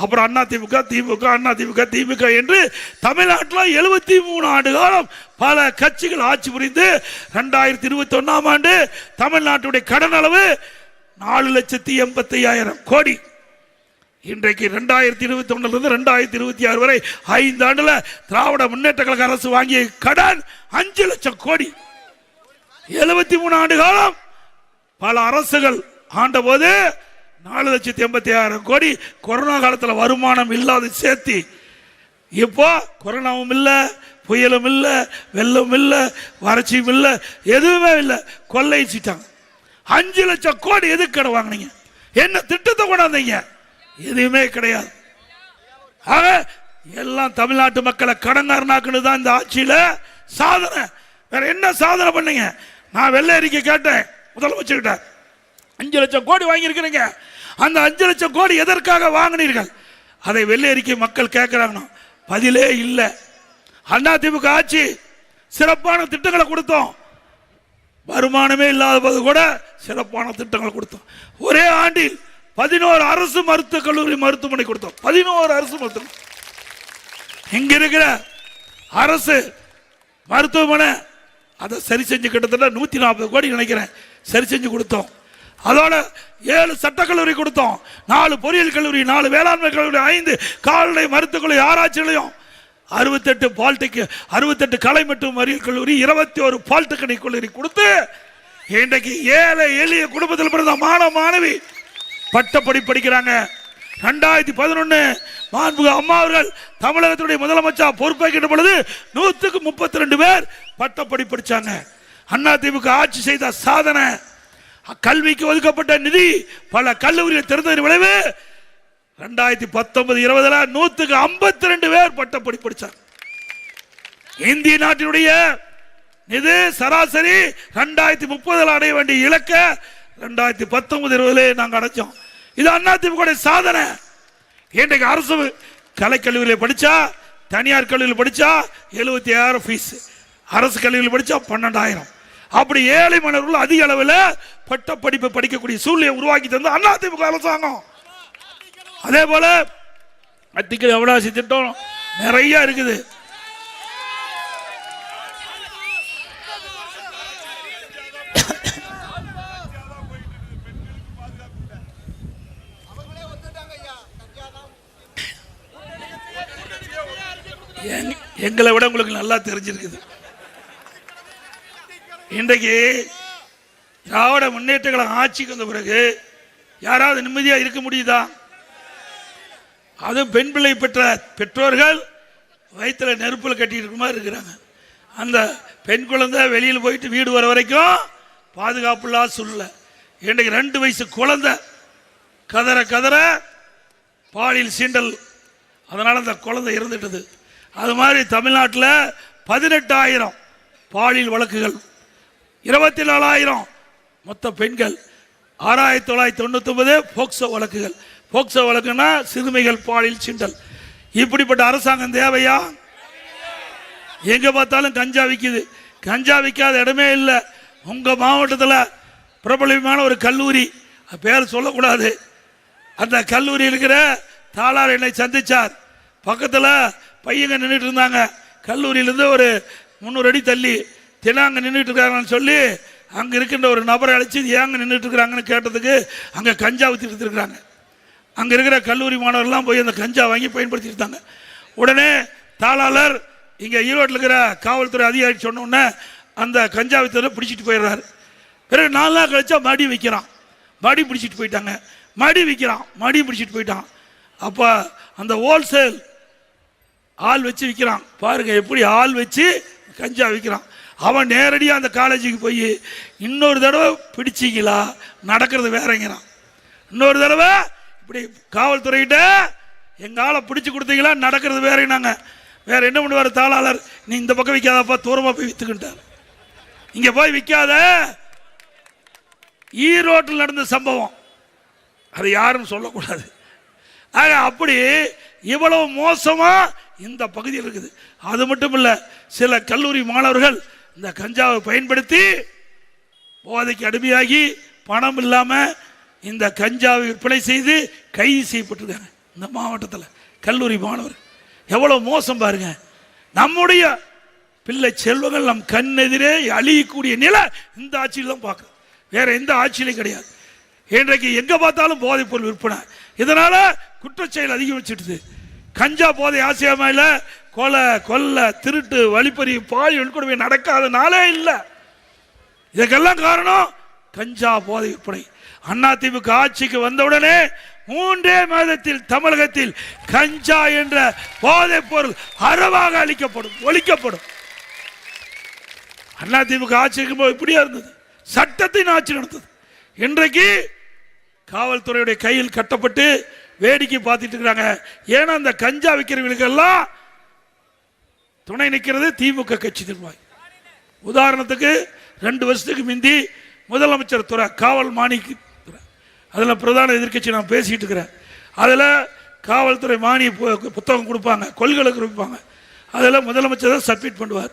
Speaker 1: அப்புறம் அதிமுக, திமுக, அதிமுக, திமுக என்று தமிழ்நாட்டில் 73 ஆண்டு காலம் பல கட்சிகள் ஆட்சி புரிந்து 2021ஆம் ஆண்டு தமிழ்நாட்டுடைய கடன் அளவு 4,85,000 கோடி. இன்றைக்கு 2021 2026 வரை 5 ஆண்டுல திராவிட முன்னேற்ற கழக அரசு வாங்கிய கடன் 5 லட்சம் கோடி. 73 ஆண்டு காலம் பல அரசுகள் ஆண்ட போது 4,86,000 கோடி. கொரோனா காலத்தில் வருமானம் இல்லாத சேர்த்து இப்போ கொரோனாவும் இல்லை, புயலும் இல்லை, வெள்ளம் இல்லை, வறட்சியும் இல்லை, எதுவுமே இல்லை, கொள்ளைச்சிட்டாங்க. 5 லட்சம் கோடி எதுக்கு கடன் வாங்கினீங்க? என்ன திட்டத்தை கொண்டாந்தீங்க? எதுவுமே கிடையாது. ஆக எல்லாம் தமிழ்நாட்டு மக்களை கடன்காரனாக்குன்னு தான் இந்த ஆட்சியில சாதனை. வேற என்ன சாதனை பண்ணீங்க? நான் வெள்ளை அறிக்கை கேட்டேன் முதலமைச்சர்கிட்ட, 5 லட்சம் கோடி வாங்கி இருக்கிறீங்க, அந்த 5 லட்சம் கோடி எதற்காக வாங்கினீர்கள்? அதை வெள்ளை அறிக்கை மக்கள் கேட்கிறாங்க. பதிலே இல்லை. அதிமுக ஆட்சி சிறப்பான திட்டங்களை கொடுத்தோம். வருமானமே இல்லாத போது கூட சிறப்பான திட்டங்கள் கொடுத்தோம். ஒரே ஆண்டில் 11 அரசு மருத்துவக் கல்லூரி மருத்துவமனை கொடுத்தோம். 11 அரசு மருத்துவமனை. இங்க இருக்கிற அரசு மருத்துவமனை அதை சரி செஞ்சு கிட்டத்தட்ட 140 கோடி நினைக்கிறேன் சரி செஞ்சு கொடுத்தோம். அதோட 7 சட்டக்கல்லூரி கொடுத்தோம், 4 பொறியியல் கல்லூரி, 4 வேளாண்மை கல்லூரி, 5 கால்நடை மருத்துவக் கல்லூரி, ஆராய்ச்சி நிலையம், 68 பாலிடெக், 68 கலை மற்றும் அறிவியல் கல்லூரி, 21 பாலிடெக்னிக் கல்லூரி கொடுத்து இன்றைக்கு ஏழை எளிய குடும்பத்தில் பிறந்த மாணவ மாணவி பட்டப்படி படிக்கிறாங்க. 2011 மாண்புமிகு அம்மா அவர்கள் தமிழகத்துடைய முதலமைச்சர் பொறுப்பேற்கின்ற பொழுது 132 பேர் பட்டப்படி படிச்சாங்க. அதிமுக ஆட்சி செய்த சாதனை, கல்விக்கு ஒதுக்கப்பட்ட நிதி பல கல்லூரிகள் திறந்ததன் விளைவு 2019-20 152 பேர் பட்டப்படி படிச்சாங்க. இந்திய நாட்டினுடைய நிதி சராசரி 2030 அடைய வேண்டிய இலக்க 2019-20 நாங்கள் அடைச்சோம். இது அதிமுக சாதனை. இன்றைக்கு அரசு கலைக்கல்லூரியில் படிச்சா, தனியார் கல்லூரியில் படிச்சா 76 ஃபீஸ், அரசு கல்லூரியில் படிச்சா 12,000. அப்படி ஏழை மாணவர்கள் அதிக அளவில் பட்ட படிப்பை படிக்கக்கூடிய சூழ்நிலை உருவாக்கி தந்த அதிமுக அரசாங்கம். அதே போல அத்திக்கல் அவகாசி திட்டம் நிறைய இருக்குது. எங்களை விட உங்களுக்கு நல்லா தெரிஞ்சிருக்குது. இன்றைக்கு திராவிட முன்னேற்ற கழகம் ஆட்சிக்கு வந்த பிறகு யாராவது நிம்மதியா இருக்க முடியுதா? அதுவும் பெண் பிள்ளை பெற்ற பெற்றோர்கள் வயிற்றுல நெருப்பில் கட்டி இருக்க மாதிரி இருக்கிறாங்க. அந்த பெண் குழந்தை வெளியில் போயிட்டு வீடு வர வரைக்கும் பாதுகாப்பு இல்லாத சூழ்நிலை. இன்றைக்கு 2 வயசு குழந்தை கதற கதற பாலியல் சீண்டல், அதனால அந்த குழந்தை இறந்துட்டது. அது மாதிரி தமிழ்நாட்டில் 18,000 பாலியல் வழக்குகள், 24,000 மொத்த பெண்கள், 6,999 போக்சோ வழக்குகள். போக்சோ வழக்குன்னா சிறுமிகள் பாலியல் சீண்டல். இப்படிப்பட்ட அரசாங்கம் தேவையா? எங்க பார்த்தாலும் கஞ்சா விற்குது. கஞ்சா விற்காத இடமே இல்லை. உங்க மாவட்டத்தில் பிரபலமான ஒரு கல்லூரி, பேர் சொல்லக்கூடாது, அந்த கல்லூரி இருக்கிற தாளார் என்னை சந்திச்சார். பக்கத்தில் பையங்க நின்றுட்டு இருந்தாங்க. கல்லூரியிலேருந்து ஒரு 300 அடி தள்ளி தினாங்க நின்றுட்டு இருக்காங்கன்னு சொல்லி அங்கே இருக்கின்ற ஒரு நபரை அழைச்சி ஏங்க நின்றுட்டு இருக்கிறாங்கன்னு கேட்டதுக்கு அங்கே கஞ்சா ஊற்றிட்டு இருக்கிறாங்க. அங்கே இருக்கிற கல்லூரி மாணவர்கள்லாம் போய் அந்த கஞ்சா வாங்கி பயன்படுத்திட்டு இருந்தாங்க. உடனே தாளாளர் இங்கே ஈரோட்டில் இருக்கிற காவல்துறை அதிகாரி சொன்ன உடனே அந்த கஞ்சா வித்தரை பிடிச்சிட்டு போயிடுறாரு. பிறகு 4 நாள் கழிச்சா மடி வைக்கிறான், மடி பிடிச்சிட்டு போயிட்டாங்க. மடி விற்கிறான், மடி பிடிச்சிட்டு போயிட்டான். அப்போ அந்த ஹோல்சேல் ஆள் வச்சு விற்கிறான். பாருங்க எப்படி ஆள் வச்சு கஞ்சா விற்கிறான். அவன் நேரடியாக அந்த காலேஜுக்கு போய் இன்னொரு தடவை பிடிச்சிங்களா, நடக்கிறது வேறங்கிறான். இன்னொரு தடவை இப்படி காவல்துறையிட்ட எங்கள் ஆளை பிடிச்சி கொடுத்தீங்களா, நடக்கிறது வேறனாங்க. வேற என்ன பண்ணுவார் தாளாளர், நீ இந்த பக்கம் விற்காதப்பா, தூரமாக போய் விற்றுக்கிட்டார். இங்கே போய் விற்காத. ஈரோட்டில் நடந்த சம்பவம், அது யாரும் சொல்லக்கூடாது. ஆக அப்படி இவ்வளவு மோசமா இந்த பகுதியில் இருக்குது. அது மட்டும் இல்ல, சில கல்லூரி மாணவர்கள் இந்த கஞ்சாவை பயன்படுத்தி போதைக்கு அடிமையாகி பணம் இல்லாம இந்த கஞ்சாவை விற்பனை செய்து கைது செய்யப்பட்டிருக்காங்க. இந்த மாவட்டத்தில் கல்லூரி மாணவர் எவ்வளவு மோசம் பாருங்க. நம்முடைய பிள்ளை செல்வங்கள் நம் கண்ணெதிரே அழியக்கூடிய நிலை இந்த ஆட்சியில் தான் பார்க்க, வேற எந்த ஆட்சியிலும் கிடையாது. இன்றைக்கு எங்க பார்த்தாலும் போதைப் பொருள் விற்பனை, இதனால குற்றச்செயல் அதிகரிச்சிடுது. கஞ்சா போதை ஆசியமையில கொலை, கொல்ல, திருட்டு, வழிப்பறி, பாலியல் கொடுமை நடக்காத நாளே இல்லை. இதுக்கெல்லாம் காரணம் கஞ்சா போதை விற்பனை. அதிமுக ஆட்சிக்கு வந்தவுடனே 3 மாதத்தில் தமிழகத்தில் கஞ்சா என்ற போதைப் பொருள் அறவாக அளிக்கப்படும், ஒழிக்கப்படும். அதிமுக ஆட்சிக்கு இப்படியா இருந்தது, சட்டத்தின் ஆட்சி நடந்தது. இன்றைக்கு காவல்துறையுடைய கையில் கட்டப்பட்டு வேடிக்கை பார்த்துட்டு இருக்கிறாங்க. ஏன்னா அந்த கஞ்சா விற்கிறவங்களுக்கெல்லாம் துணை நிற்கிறது திமுக கட்சி நிர்வாகி. உதாரணத்துக்கு 2 வருஷத்துக்கு முந்தி முதலமைச்சர் துறை காவல் மாணிக்க அதில் பிரதான எதிர்க்கட்சி நான் பேசிக்கிட்டு இருக்கிறேன். அதில் காவல்துறை மானிய புத்தகம் கொடுப்பாங்க, கொள்கைகளுக்கு கொடுப்பாங்க. அதில் முதலமைச்சர் தான் சப்மிட் பண்ணுவார்.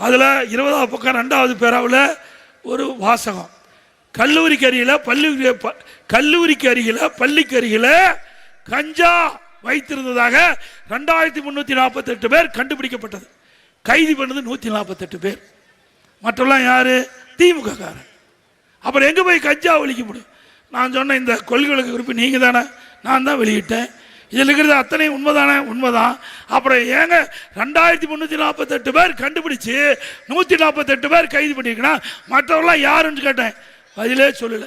Speaker 1: அதில் 20வது பக்கம் 2வது பேராவில் ஒரு வாசகம், கல்லூரிக்கு அருகில் பள்ளிக்கு அருகில் கஞ்சா வைத்திருந்ததாக 2348 பேர் கண்டுபிடிக்கப்பட்டது. கைது பண்ணது 148 பேர். மற்றெல்லாம் யாரு? திமுக காரன். அப்புறம் எங்க போய் கஞ்சா ஒழிக்க முடியும்? நான் சொன்ன இந்த கொள்கைகளுக்கு குறிப்பு நீங்க தானே, நான் தான் வெளியிட்டேன். இதில் இருக்கிறது அத்தனை உண்மைதானே? உண்மைதான். அப்புறம் ஏங்க 2348 பேர் கண்டுபிடிச்சு 148 பேர் கைது பண்ணிருக்கணும், மற்றவர்களாம் யாருன்னு கேட்டேன், பதிலே சொல்லல.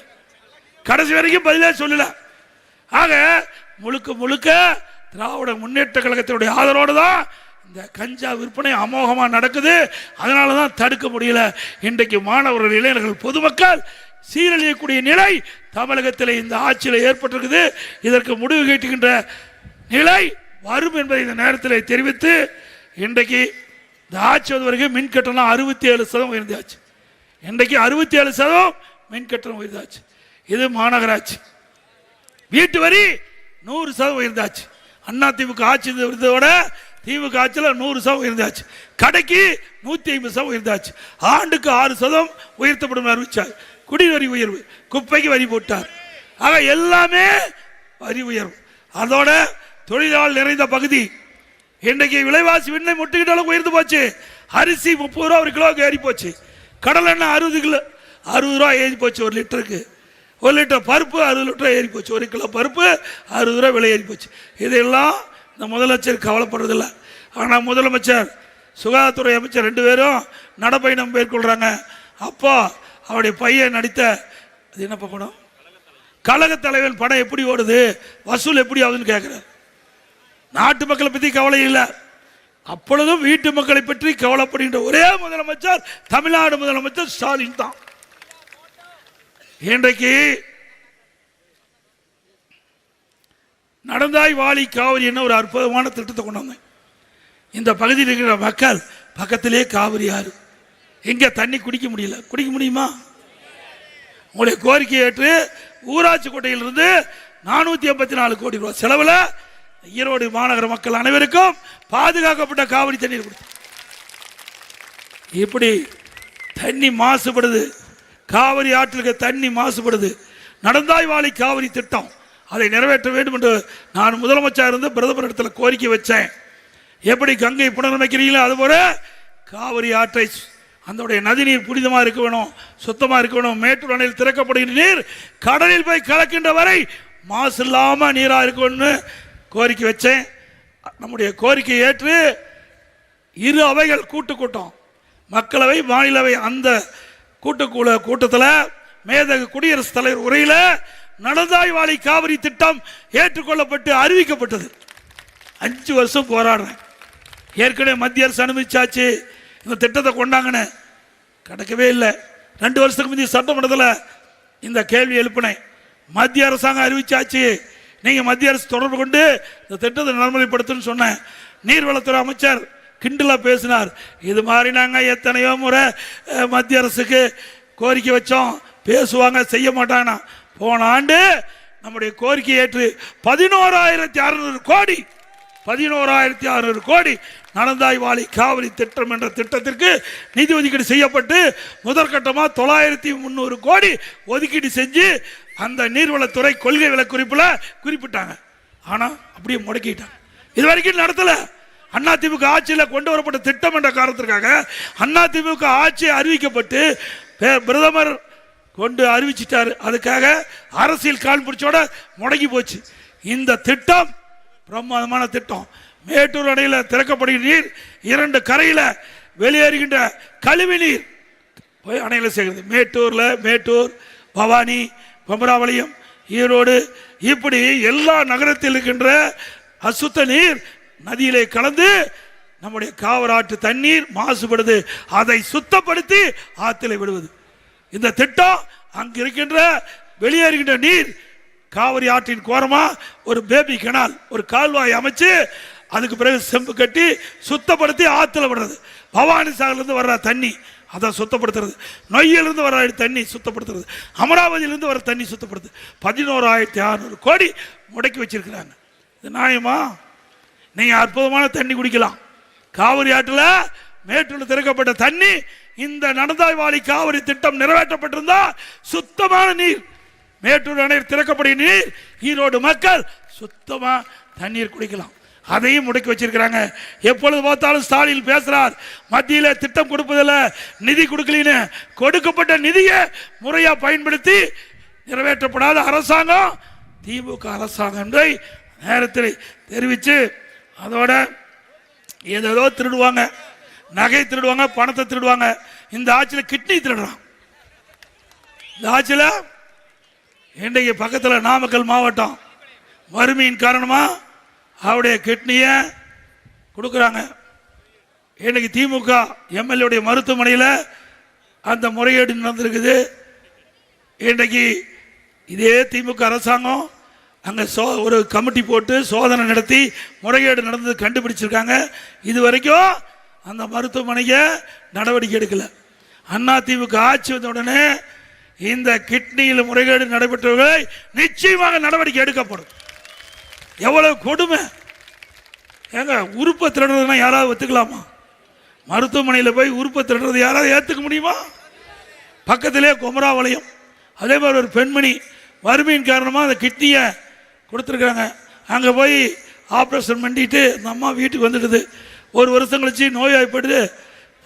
Speaker 1: கடைசி வரைக்கும் பதிலே சொல்லல. ஆக முழுக்க முழுக்க திராவிட முன்னேற்ற கழகத்தினுடைய ஆதரவோடு தான் இந்த கஞ்சா விற்பனை அமோகமா நடக்குது. அதனால தான் தடுக்க முடியல. இன்றைக்கு மாணவர்கள், இளைஞர்கள், பொதுமக்கள் சீரழியக்கூடிய நிலை தமிழகத்தில் இந்த ஆட்சியில் ஏற்பட்டிருக்குது. இதற்கு முடிவு கேட்டுகின்ற நிலை வரும் என்பதை இந்த நேரத்தில் தெரிவித்து, இன்றைக்கு இந்த ஆட்சி வரைக்கும் மின் கட்டணம் 67% உயர்ந்தாச்சு. இன்றைக்கு 67% மின் கட்டணம் உயர்ந்தாச்சு. இது மாநகராட்சி. வீட்டு வரி 100% உயர்ந்தாச்சு. அண்ணா திமுக ஆட்சி விட திமுக ஆட்சியில் 100% உயர்ந்தாச்சு. கடைக்கு 150% உயர்ந்தாச்சு. ஆண்டுக்கு 6% உயர்த்தப்படும் அறிவிச்சார். குடிவரி உயர்வு, குப்பைக்கு வரி போட்டார். ஆக எல்லாமே வரி உயர்வு. அதோட தொழிலாளர் நிறைந்த பகுதி இன்றைக்கு விலைவாசி விண்ணை முட்டுக்கிட்ட அளவுக்கு உயர்ந்து போச்சு. அரிசி 30 ரூபா ஒரு கிலோவுக்கு ஏறி போச்சு. கடல் எண்ணெய் 60 ரூபா ஏறி போச்சு ஒரு லிட்டருக்கு. 1 லிட்டர் பருப்பு 60 லிட்டர் ஏறி போச்சு. 1 கிலோ பருப்பு 60 ரூபா விலை ஏறி போச்சு. இதெல்லாம் இந்த முதலமைச்சர் கவலைப்படுறதில்லை. ஆனால் முதலமைச்சர், சுகாதாரத்துறை அமைச்சர் 2 பேரும் நடப்பயணம் மேற்கொள்றாங்க. அப்போ அவருடைய பையன் நடித்த அது என்ன படம், கழக தலைவன் படம் எப்படி ஓடுது, வசூல் எப்படி ஆகுதுன்னு கேட்கிறார். நாட்டு மக்களை பற்றி கவலை இல்லை. அப்பொழுதும் வீட்டு மக்களை பற்றி கவலைப்படுகின்ற ஒரே முதலமைச்சர் தமிழ்நாடு முதலமைச்சர் ஸ்டாலின் தான். இன்றைக்கு நடந்தாய் வாழி காவிரி என்ன ஒரு அற்புதமான திட்டத்தை கொண்டு வந்தேன். இந்த பகுதியில் இருக்கிற மக்கள் பக்கத்திலே காவிரி ஆறு, எங்க தண்ணி குடிக்க முடியல. குடிக்க முடியுமா? உங்களுடைய கோரிக்கையை ஏற்று ஊராட்சி கோட்டையிலிருந்து 484 கோடி ரூபாய் செலவில் ஈரோடு மாநகர மக்கள் அனைவருக்கும் பாதுகாக்கப்பட்ட காவிரி தண்ணீர் கொடுத்து, இப்படி தண்ணி மாசுபடுது, காவிரி ஆற்றிற்கு தண்ணி மாசுபடுது. நடந்தாய் வாழி காவிரி திட்டம் அதை நிறைவேற்ற வேண்டும் என்று நான் முதலமைச்சர் இருந்து பிரதமர் இடத்துல கோரிக்கை வச்சேன். எப்படி கங்கை புனரமைக்கிறீங்களோ அதுபோல காவிரி ஆற்றை அந்த நதிநீர் புனிதமாக இருக்க வேணும், சுத்தமாக இருக்க வேணும். மேட்டூர் அணையில் திறக்கப்படுகின்ற நீர் கடலில் போய் கலக்கின்ற வரை மாசு இல்லாமல் நீராக இருக்கணும்னு கோரிக்கை வச்சேன். நம்முடைய கோரிக்கையை ஏற்று 2 அவைகள் கூட்டம், மக்களவை மாநிலவை, அந்த கூட்டத்தில் மேதகு குடியரசுத் தலைவர் உரையில் நடந்தாய் வாழி காவிரி திட்டம் ஏற்றுக்கொள்ளப்பட்டு அறிவிக்கப்பட்டது. 5 வருஷம் போராடுறேன். ஏற்கனவே மத்திய அரசு அனுமதிச்சாச்சு, இந்த திட்டத்தை கொண்டாங்கன்னு கிடைக்கவே இல்லை. 2 வருஷத்துக்கு முந்தைய சட்டமன்றத்தில் இந்த கேள்வி எழுப்பினேன். மத்திய அரசாங்கம் அறிவிச்சாச்சு, நீங்கள் மத்திய அரசு தொடர்பு கொண்டு இந்த திட்டத்தை நடைமுறைப்படுத்துன்னு சொன்னேன். நீர்வளத்துறை அமைச்சர் கிண்டலாக பேசினார். இது மாதிரி நாங்கள் எத்தனையோ முறை மத்திய அரசுக்கு கோரிக்கை வச்சோம், பேசுவாங்க, செய்ய மாட்டாங்கன்னா. போன ஆண்டு நம்முடைய கோரிக்கை ஏற்று 11,600 கோடி நடந்தாய் வாழி காவிரி திட்டம் என்ற திட்டத்திற்கு நிதி ஒதுக்கீடு செய்யப்பட்டு முதற்கட்டமாக 9,300 கோடி ஒதுக்கீடு செஞ்சு அந்த நீர்வளத்துறை கொள்கை விளக்குறிப்பில் குறிப்பிட்டாங்க. ஆனால் அப்படியே முடக்கிட்டாங்க. இது வரைக்கும் நடத்தல. அதிமுக ஆட்சியில் கொண்டு வரப்பட்ட திட்டம் என்ற காரணத்திற்காக அதிமுக ஆட்சி அறிவிக்கப்பட்டு பிரதமர் கொண்டு அறிவிச்சிட்டாரு. அதுக்காக அரசியல் கால் பிடிச்சோட முடங்கி போச்சு. இந்த திட்டம் பிரமாதமான திட்டம். மேட்டூர் அணையில் திறக்கப்படுகிற நீர் 2 கரையில் வெளியேறுகின்ற கழிவு நீர் போய் அணையில் சேர்க்கிறது. மேட்டூர், பவானி, பம்பராவளியம், ஈரோடு, இப்படி எல்லா நகரத்தில் இருக்கின்ற அசுத்த நீர் நதியிலே கலந்து நம்முடைய காவிரி தண்ணீர் மாசுபடுது. அதை சுத்தப்படுத்தி ஆற்றிலே விடுவது இந்த திட்டம். அங்கு இருக்கின்ற வெளியேறுகின்ற நீர் காவிரி ஆற்றின் கோரமா ஒரு பேபி கனால், ஒரு கால்வாய் அமைச்சு அதுக்கு பிறகு செம்பு கட்டி சுத்தப்படுத்தி ஆற்றுல விடுறது. பவானி சாகர்லேருந்து வர்ற தண்ணி அதை சுத்தப்படுத்துறது, நொய்யிலிருந்து வர தண்ணி சுத்தப்படுத்துறது, அமராவதியிலிருந்து வர தண்ணி சுத்தப்படுத்துறது, 11,600 கோடி முடக்கி வச்சிருக்கிறாங்க. இது நியாயமா? நீங்க அற்புதமான தண்ணி குடிக்கலாம். காவிரி ஆற்றில் மேட்டூர் திறக்கப்பட்ட தண்ணி, இந்த நடந்தாய்வாளி காவிரி திட்டம் நிறைவேற்றப்பட்டிருந்தா சுத்தமான நீர், மேட்டூர் அணை திறக்கப்பட்ட நீர், ஈரோடு மக்கள் சுத்தமா தண்ணீர் குடிக்கலாம். அதையும் முடக்கி வச்சிருக்கிறாங்க. எப்பொழுது பார்த்தாலும் ஸ்டாலின் பேசுறார், மத்தியில் திட்டம் கொடுப்பதில் நிதி கொடுக்கலன்னு. கொடுக்கப்பட்ட நிதியை முறையா பயன்படுத்தி நிறைவேற்றப்படாத அரசாங்கம் திமுக அரசாங்கம் என்றை நேரத்தில் தெரிவித்து, அதோட ஏதோ திருடுவாங்க, நகை திருடுவாங்க, பணத்தை திருடுவாங்க. இந்த ஆட்சியில் கிட்னி திருடுறான். இந்த ஆட்சியில் இன்றைக்கு பக்கத்தில் நாமக்கல் மாவட்டம் வறுமையின் காரணமா அவருடைய கிட்னியை கொடுக்குறாங்க. இன்னைக்கு திமுக எம்எல்ஏ மருத்துவமனையில் அந்த முறைகேடு நடந்திருக்குது. இன்றைக்கு இதே திமுக அரசாங்கம் அங்கே ஒரு கமிட்டி போட்டு சோதனை நடத்தி முறைகேடு நடந்தது கண்டுபிடிச்சிருக்காங்க. இது வரைக்கும் அந்த மருத்துவமனைக்கு நடவடிக்கை எடுக்கல. அண்ணா திமுக ஆட்சி வந்த உடனே இந்த கிட்னியில் முறைகேடு நடைபெற்றவர்களை நிச்சயமாக நடவடிக்கை எடுக்கப்படும். எவ்வளவு கொடுமை! ஏங்க, உறுப்பை திருடுறதுனா யாராவது ஒத்துக்கலாமா? மருத்துவமனையில் போய் உறுப்பை திருடுறது யாராவது ஏற்றுக்க முடியுமா? பக்கத்திலே குமராவளையம், அதே மாதிரி ஒரு பெண்மணி வறுமையின் காரணமாக அந்த கிட்னியை கொடுத்துருக்காங்க. அங்கே போய் ஆப்ரேஷன் பண்ணிட்டு அந்த அம்மா வீட்டுக்கு வந்துடுது. ஒரு வருஷம் கழிச்சு நோயாய்ப்பட்டு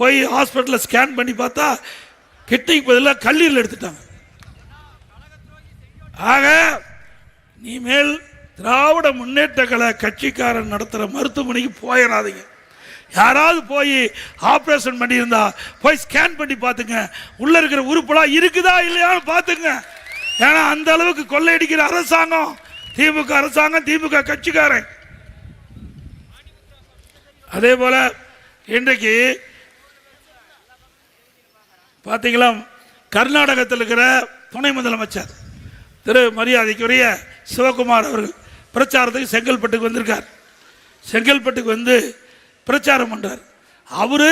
Speaker 1: போய் ஹாஸ்பிட்டலில் ஸ்கேன் பண்ணி பார்த்தா கிட்னிக்கு பதிலாக கல்லீரல் எடுத்துட்டாங்க. ஆக நீமேல் திராவிட முன்னேற்ற கழக கட்சிக்காரன் நடத்துகிற மருத்துவமனைக்கு போயிடாதீங்க. யாராவது போய் ஆப்ரேஷன் பண்ணியிருந்தா போய் ஸ்கேன் பண்ணி பார்த்துங்க, உள்ள இருக்கிற உறுப்புலாம் இருக்குதா இல்லையான்னு பார்த்துங்க. ஏன்னா அந்த அளவுக்கு கொள்ளையடிக்கிற அரசாங்கம் திமுக அரசாங்கம், திமுக கட்சிக்காரன். அதே போல இன்றைக்கு பார்த்தீங்களா, கர்நாடகத்தில் இருக்கிற துணை முதலமைச்சர் திரு மரியாதைக்குரிய சிவகுமார் அவர்கள் பிரச்சாரத்துக்கு செங்கல்பட்டுக்கு வந்திருக்கார். செங்கல்பட்டுக்கு வந்து பிரச்சாரம் பண்றார். அவரு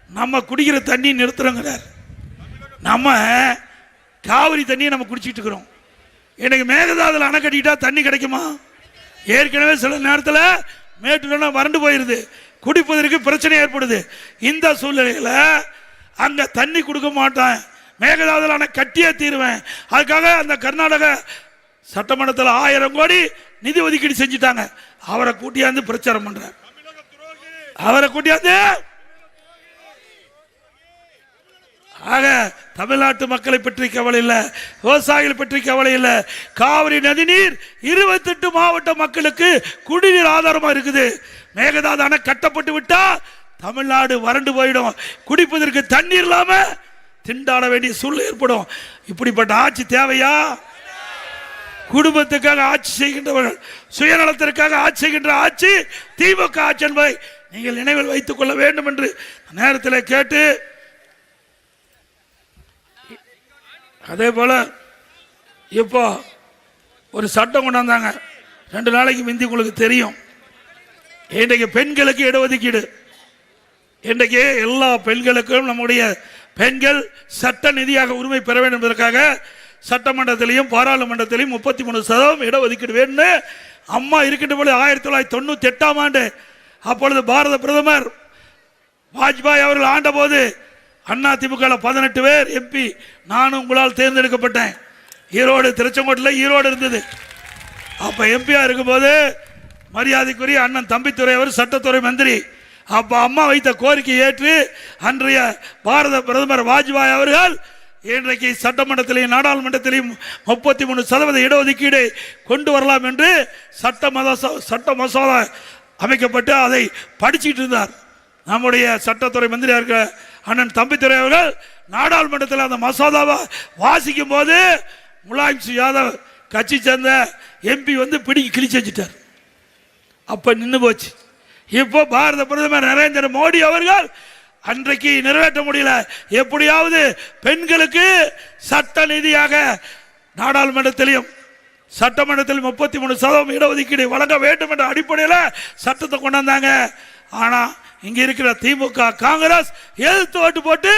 Speaker 1: நம்ம குடிக்கிற தண்ணி நிறுத்துறோங்கிறார். நம்ம காவிரி தண்ணியை நம்ம குடிச்சிட்டு இருக்கிறோம். எனக்கு மேகதாதுல அணை கட்டிட்டா தண்ணி கிடைக்குமா? ஏற்கனவே சில நேரத்தில் மேட்டூர் வறண்டு போயிருது, குடிப்பதற்கு பிரச்சனை ஏற்படுது. இந்த சூழ்நிலையில அங்க தண்ணி கொடுக்க மாட்டேன், மேகதாதுல அணை கட்டியே தீருவேன். அதுக்காக அந்த கர்நாடக சட்டமன்றத்தில் 1000 கோடி நிதி ஒதுக்கீடு செஞ்சுட்டாங்க. அவரை கூட்டியாந்து பிரச்சாரம் பண்றார். அவரை கூட்டியாந்து ஆக தமிழ்நாட்டு மக்களை பற்றி கவலை இல்லை, விவசாயிகளை பற்றி கவலை இல்லை. காவிரி நதிநீர் 28 மாவட்ட மக்களுக்கு குடிநீர் ஆதாரமா இருக்குது. மேகதாது அணை கட்டப்பட்டு விட்டா தமிழ்நாடு வறண்டு போயிடும். குடிப்பதற்கு தண்ணீர் இல்லாம திண்டாட வேண்டிய சூழ்நிலை ஏற்படும். இப்படிப்பட்ட ஆட்சி தேவையா? குடும்பத்துக்காக ஆட்சி செய்கின்றவர்கள், சுயநலத்திற்காக ஆட்சி செய்கின்ற ஆட்சி திமுக ஆட்சி என்பதை நீங்கள் நினைவில் வைத்துக் கொள்ள வேண்டும் என்று நேரத்தில் கேட்டு, அதே போல இப்போ ஒரு சட்டம் கொண்டாந்தாங்க 2 நாளைக்கு முந்தி. உங்களுக்கு தெரியும், இன்றைக்கு பெண்களுக்கு இடஒதுக்கீடு. இன்றைக்கு எல்லா பெண்களுக்கும் நம்முடைய பெண்கள் சட்ட நிதியாக உரிமை பெற வேண்டும் என்பதற்காக சட்டமன்றத்திலையும் பாராளுமன்றத்திலையும் 33% இடஒதுக்கீடு வேணும்னு அம்மா இருக்கின்ற போது 1998ஆம் ஆண்டு அப்பொழுது பாரத பிரதமர் வாஜ்பாய் அவர்கள் ஆண்ட போது அண்ணா திமுக 18 பேர் எம்பி, நானும் உங்களால் தேர்ந்தெடுக்கப்பட்டேன். ஈரோடு, திருச்செங்கோட்டில் ஈரோடு இருந்தது. அப்ப எம்பியா இருக்கும்போது மரியாதைக்குரிய அண்ணன் தம்பித்துறை அவர் சட்டத்துறை மந்திரி. அப்ப அம்மா வைத்த கோரிக்கை ஏற்று அன்றைய பாரத பிரதமர் வாஜ்பாய் அவர்கள் இன்றைக்கு சட்டமன்றத்திலையும் நாடாளுமன்றத்திலையும் 33% இடஒதுக்கீடு கொண்டு வரலாம் என்று சட்ட மசோதா அமைக்கப்பட்டு அதை படிச்சுட்டு இருந்தார். நம்முடைய சட்டத்துறை மந்திரியா இருக்க அண்ணன் தம்பித்துறை அவர்கள் நாடாளுமன்றத்தில் அந்த மசோதாவை வாசிக்கும் போது முலாயம் சிங் யாதவ் கட்சி சேர்ந்த எம்பி வந்து பிடிக்கி கிழிச்சு வச்சுட்டார். அப்ப நின்று போச்சு. இப்போ பாரத பிரதமர் நரேந்திர மோடி அவர்கள் அன்றைக்கு நிறைவேற்ற முடியல, எப்படியாவது பெண்களுக்கு சட்ட நீதியாக நாடாளுமன்றத்திலையும் சட்டமன்றத்தில் 33% இடஒதுக்கீடு வழங்க வேண்டும் என்ற அடிப்படையில் சட்டத்தை கொண்டாந்தாங்க. ஆனா இங்க இருக்கிற திமுக காங்கிரஸ் எதிர்த்து ஓட்டு போட்டு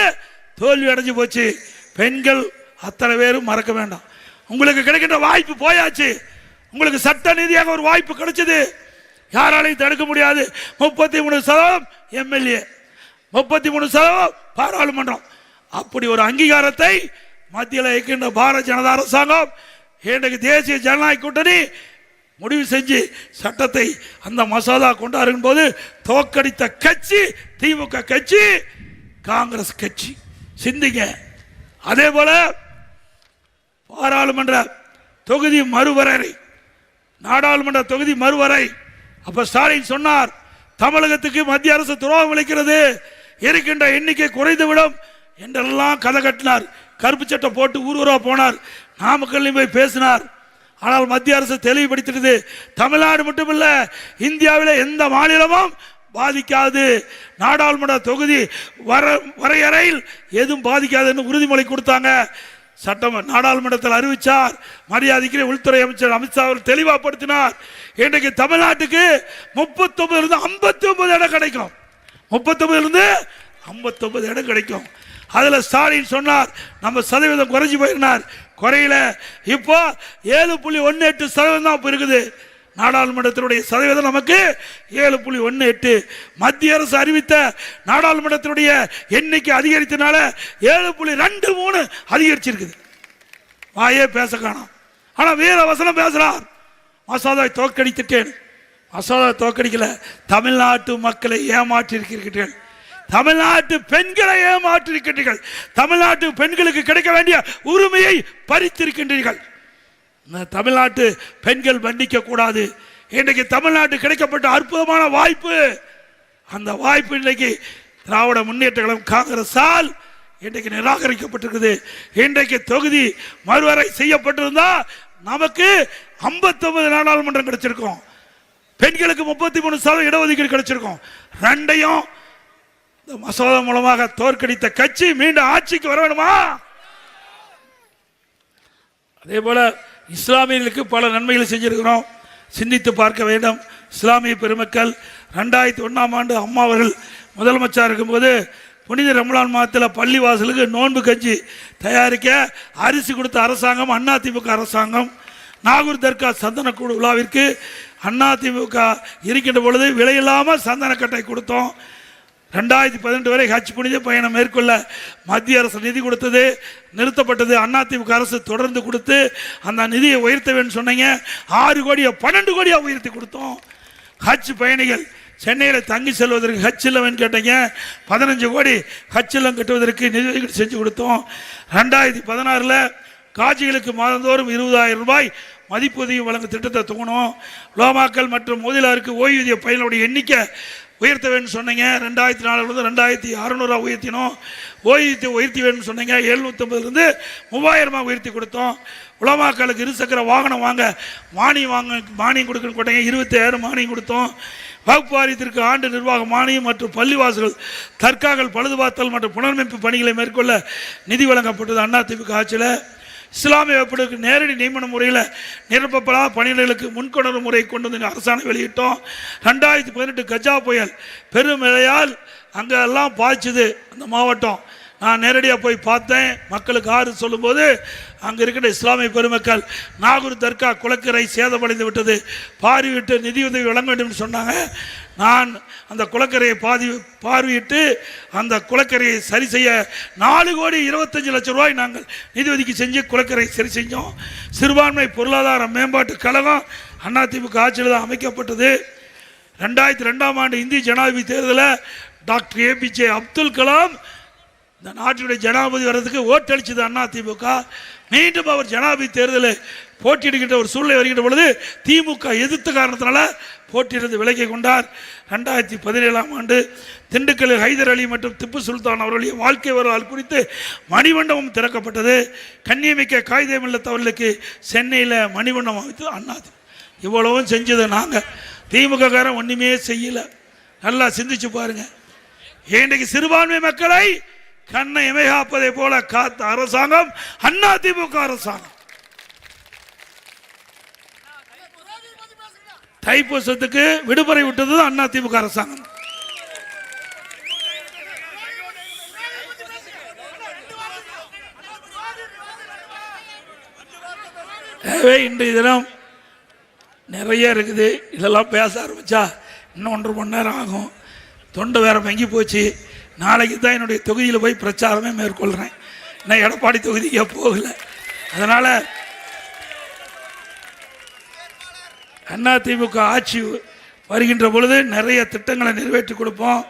Speaker 1: தோல்வி அடைஞ்சு போச்சு. பெண்கள் அத்தனை பேரும் மறக்க வேண்டாம். உங்களுக்கு கிடைக்கின்ற வாய்ப்பு போயாச்சு. உங்களுக்கு சட்ட நீதியாக ஒரு வாய்ப்பு கிடைச்சது, யாராலையும் தடுக்க முடியாது. 33% எம்எல்ஏ, 33% பாராளுமன்றம். அப்படி ஒரு அங்கீகாரத்தை மத்தியில் இருக்கின்ற பாரதிய ஜனதா அரசாங்கம் இன்றைக்கு தேசிய ஜனநாயக கூட்டணி முடிவு செஞ்சு சட்டத்தை அந்த மசோதா கொண்டாடும் போது தோற்கடித்த கட்சி திமுக கட்சி, காங்கிரஸ் கட்சி. சிந்திங்க. அதே போல பாராளுமன்ற தொகுதி மறுவரை, நாடாளுமன்ற தொகுதி மறுவரை. அப்ப ஸ்டாலின் சொன்னார், தமிழகத்துக்கு மத்திய அரசு துரோகம் அளிக்கிறது, இருக்கின்ற எண்ணிக்கை குறைந்துவிடும் என்றெல்லாம் கதை கட்டினார். கருப்பு சட்டை போட்டு ஊர்வரா போனார், நாமக்கல்லையும் போய் பேசினார். ஆனால் மத்திய அரசு தெளிவுபடுத்தினது, தமிழ்நாடு மட்டுமல்ல இந்தியாவில் எந்த மாநிலமும் பாதிக்காது, நாடாளுமன்ற தொகுதி வரையறையில் எதுவும் பாதிக்காது என்று உறுதிமொழி கொடுத்தாங்க. சட்டம் நாடாளுமன்றத்தில் அறிவிச்சார். மரியாதைக்கு உள்துறை அமைச்சர் அமித்ஷா அவர் தெளிவாப்படுத்தினார். இன்றைக்கு தமிழ்நாட்டுக்கு 39 59 இடம் கிடைக்கும். 39 59 இடம் கிடைக்கும். அதுல ஸ்டாலின் சொன்னார், நம்ம சதவீதம் குறைஞ்சு போயிருந்தார், குறையில. இப்போ 7.18% தான் இருக்குது. நாடாளுமன்றத்தினுடைய சதவீதம் நமக்கு 7.18. மத்திய அரசு அறிவித்த நாடாளுமன்றத்தினுடைய எண்ணிக்கை அதிகரித்தனால 7.23 அதிகரிச்சிருக்குது. வாயே பேச காணோம். ஆனா வீர வசனம் பேசுறார், மசோதாவை தோற்கடித்துட்டேன். மசோதா தோற்கடிக்கல, தமிழ்நாட்டு மக்களை ஏமாற்றி இருக்கிறீர்கள், தமிழ்நாட்டு பெண்களை ஏமாற்றிருக்கின்றீர்கள், தமிழ்நாட்டு பெண்களுக்கு கிடைக்க வேண்டிய உரிமையை பறித்திருக்கின்றீர்கள். தமிழ்நாட்டு பெண்கள் மன்னிக்க கூடாது. இன்றைக்கு தமிழ்நாட்டு கிடைக்கப்பட்ட அற்புதமான வாய்ப்பு, அந்த வாய்ப்பு இன்றைக்கு திராவிட முன்னேற்ற கழகம் காங்கிரஸால் இன்றைக்கு நிராகரிக்கப்பட்டிருக்குது. இன்றைக்கு தொகுதி மறுவரை செய்யப்பட்டிருந்தா நமக்கு 59 நாடாளுமன்றம் கிடைச்சிருக்கும், பெண்களுக்கு 33% இடஒதுக்கீடு கிடைச்சிருக்கும். ரெண்டையும் இந்த மசோதா மூலமாக தோற்கடித்த கட்சி மீண்டும் ஆட்சிக்கு வர வேண்டுமா? அதே போல இஸ்லாமியர்களுக்கு பல நன்மைகளை செஞ்சிருக்கிறோம், சிந்தித்து பார்க்க வேண்டும். இஸ்லாமிய பெருமக்கள் 2001ஆம் ஆண்டு அம்மா அவர்கள் முதலமைச்சர் இருக்கும்போது புனித ரமலான் மாதத்தில் பள்ளி வாசலுக்கு நோன்பு கஞ்சி தயாரிக்க அரிசி கொடுத்த அரசாங்கம் அதிமுக அரசாங்கம். நாகூர் தர்கா சந்தனக்கூடு விழாவிற்கு அதிமுக இருக்கின்ற பொழுது விலையில்லாமல் சந்தனக்கட்டை கொடுத்தோம். 2018 வரை ஹஜ் புனித பயணம் மேற்கொள்ள மத்திய அரசு நிதி கொடுத்தது, நிறுத்தப்பட்டது. அதிமுக அரசு தொடர்ந்து கொடுத்து அந்த நிதியை உயர்த்த வேண்டும் சொன்னீங்க. 6 கோடியை 12 கோடியா உயர்த்தி கொடுத்தோம். ஹஜ் பயணிகள் சென்னையில் தங்கி செல்வதற்கு ஹஜ் இல்லம் கேட்டீங்க, 15 கோடி ஹஜ் இல்லம் கட்டுவதற்கு நிதி செஞ்சு கொடுத்தோம். 2016 காட்சிகளுக்கு மாதந்தோறும் 20,000 ரூபாய் மதிப்புதவி வழங்கும் திட்டத்தை துவங்கினோம். லோமாக்கள் மற்றும் மோதிலாருக்கு ஓய்வூதிய பயனுடைய எண்ணிக்கை உயர்த்த வேண்டும் சொன்னீங்க. 2004 2600 உயர்த்தினோம். ஓய்வூதியத்தை உயர்த்தி வேண்டும் சொன்னீங்க. 750 3000 உயர்த்தி கொடுத்தோம். உலமாக்களுக்கு இருசக்கர வாகனம் வாங்க மானியம் கொடுக்கணும் கொண்டீங்க, 25,000 மானியம் கொடுத்தோம். வகுப்பு வாரியத்திற்கு ஆண்டு நிர்வாக மானியம் மற்றும் பள்ளிவாசல்கள் தற்காகள் பழுதுபார்த்தல் மற்றும் புனரமைப்பு பணிகளை மேற்கொள்ள நிதி வழங்கப்பட்டது அதிமுக ஆட்சியில். இஸ்லாமிய வகுப்புகளுக்கு நேரடி நியமன முறையில் நிரப்பப்படாத பணியாளர்களுக்கு முன்கொணர்வு முறை கொண்டு வந்து அரசாணை வெளியிட்டோம். 2018 கஜா புயல் பெருமழையால் அங்கெல்லாம் பாய்ச்சுது அந்த மாவட்டம். நான் நேரடியாக போய் பார்த்தேன், மக்களுக்கு ஆறு சொல்லும்போது அங்கே இருக்கிற இஸ்லாமிய பெருமக்கள் நாகூர் தர்கா குளக்கரை சேதமடைந்து விட்டது, பார்வையிட்டு நிதியுதவி வழங்க வேண்டும் என்று சொன்னாங்க. நான் அந்த குளக்கரையை பார்வையிட்டு அந்த குளக்கரையை சரி செய்ய 4,25,00,000 ரூபாய் நாங்கள் நிதி ஒதுக்கி செஞ்சு குளக்கரை சரி செஞ்சோம். சிறுபான்மை பொருளாதார மேம்பாட்டு கழகம் அதிமுக ஆட்சியில் தான் அமைக்கப்பட்டது. 2002ஆம் ஆண்டு இந்திய ஜனாதிபதி தேர்தலில் டாக்டர் APJ அப்துல் கலாம் இந்த நாட்டினுடைய ஜனாதிபதி வர்றதுக்கு ஓட்டளிச்சது அதிமுக. மீண்டும் அவர் ஜனாதிபதி தேர்தலில் போட்டியிடுகின்ற ஒரு சூழ்நிலை வருகின்ற பொழுது திமுக எதிர்த்த காரணத்தினால போட்டியிலிருந்து விலகி கொண்டார். 2017ஆம் ஆண்டு திண்டுக்கல்லில் ஹைதர் அலி மற்றும் திப்பு சுல்தான் அவர்களுடைய வாழ்க்கை வரலாறு குறித்து மணிமண்டபம் திறக்கப்பட்டது. கண்ணியமிக்க காகிதம் இல்லத்தவர்களுக்கு சென்னையில் மணிமண்டபம் அமைத்து அண்ணாது. இவ்வளவும் செஞ்சது நாங்கள், திமுக காரன் ஒன்றுமே செய்யலை. நல்லா சிந்திச்சு பாருங்க. இன்றைக்கு சிறுபான்மை மக்களை கண்ணை இமைகாப்பதை போல காத்த அரசாங்கம் அதிமுக அரசாங்கம். தைப்பூசத்துக்கு விடுமுறை விட்டது அதிமுக அரசாங்கம். எனவே இன்றைய தினம் நிறைய இருக்குது. இதெல்லாம் பேச ஆரம்பித்தா இன்னும் 1.5 மணி நேரம் ஆகும். தொண்டை வேற மங்கி போச்சு. நாளைக்கு தான் என்னுடைய தொகுதியில் போய் பிரச்சாரமே மேற்கொள்கிறேன். நான் எடப்பாடி தொகுதிக்கே போகல. அதனால் அதிமுக ஆட்சி வருகின்ற பொழுது நிறைய திட்டங்களை நிறைவேற்றி கொடுப்போம்.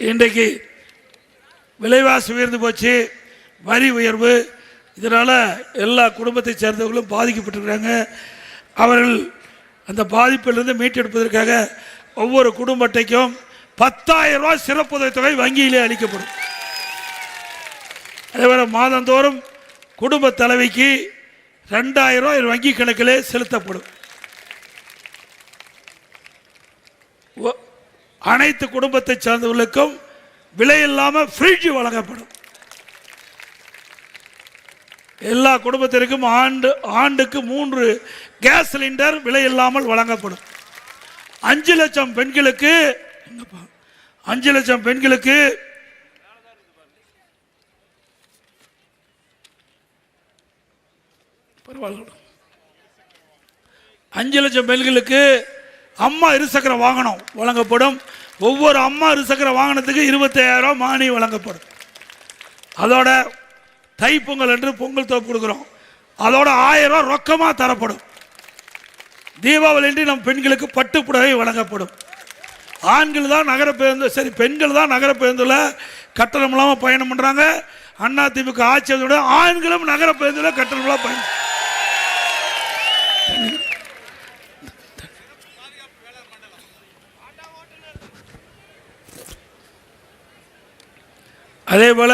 Speaker 1: இன்றைக்கு விலைவாசி உயர்ந்து போச்சு, வரி உயர்வு, இதனால் எல்லா குடும்பத்தை சேர்ந்தவர்களும் பாதிக்கப்பட்டிருக்கிறாங்க. அவர்கள் அந்த பாதிப்பிலிருந்து மீட்டெடுப்பதற்காக ஒவ்வொரு குடும்ப அட்டைக்கும் 10,000 ரூபாய் சிறப்பு உதவித்தொகை வங்கியிலே அளிக்கப்படும். அதேபோல் மாதந்தோறும் குடும்ப தலைவிக்கு 2,000 ரூபாய் வங்கி கணக்கிலே செலுத்தப்படும். அனைத்து குடும்பத்தை சார்ந்தவர்களுக்கும் விலை இல்லாமல் ஃப்ரிட்ஜ் வழங்கப்படும். எல்லா குடும்பத்திற்கும் ஆண்டுக்கு 3 கேஸ் சிலிண்டர் விலை இல்லாமல் வழங்கப்படும். 5 லட்சம் பெண்களுக்கு 5 லட்சம் பெண்களுக்கு பரவாயில்ல 5 லட்சம் பெண்களுக்கு அம்மா இருசக்கர வாகனம் வழங்கப்படும். ஒவ்வொரு அம்மா இருசக்கர வாகனத்துக்கு 25,000 ரூபாய் மானியம் வழங்கப்படும். அதோட தைப்பொங்கல் என்று பொங்கல் தொகுப்பு கொடுக்குறோம். அதோட 1000 ரூபாய் ரொக்கமாக தரப்படும். தீபாவளி என்று நம் பெண்களுக்கு பட்டு புடவை வழங்கப்படும். ஆண்கள் தான் நகர பேருந்து, சரி பெண்கள் தான் நகர பேருந்தில் கட்டணம் இல்லாமல் பயணம் பண்ணுறாங்க. அதிமுக ஆட்சியோட ஆண்களும் நகர பேருந்தில் கட்டணம் இல்லாமல் பயணம். அதே போல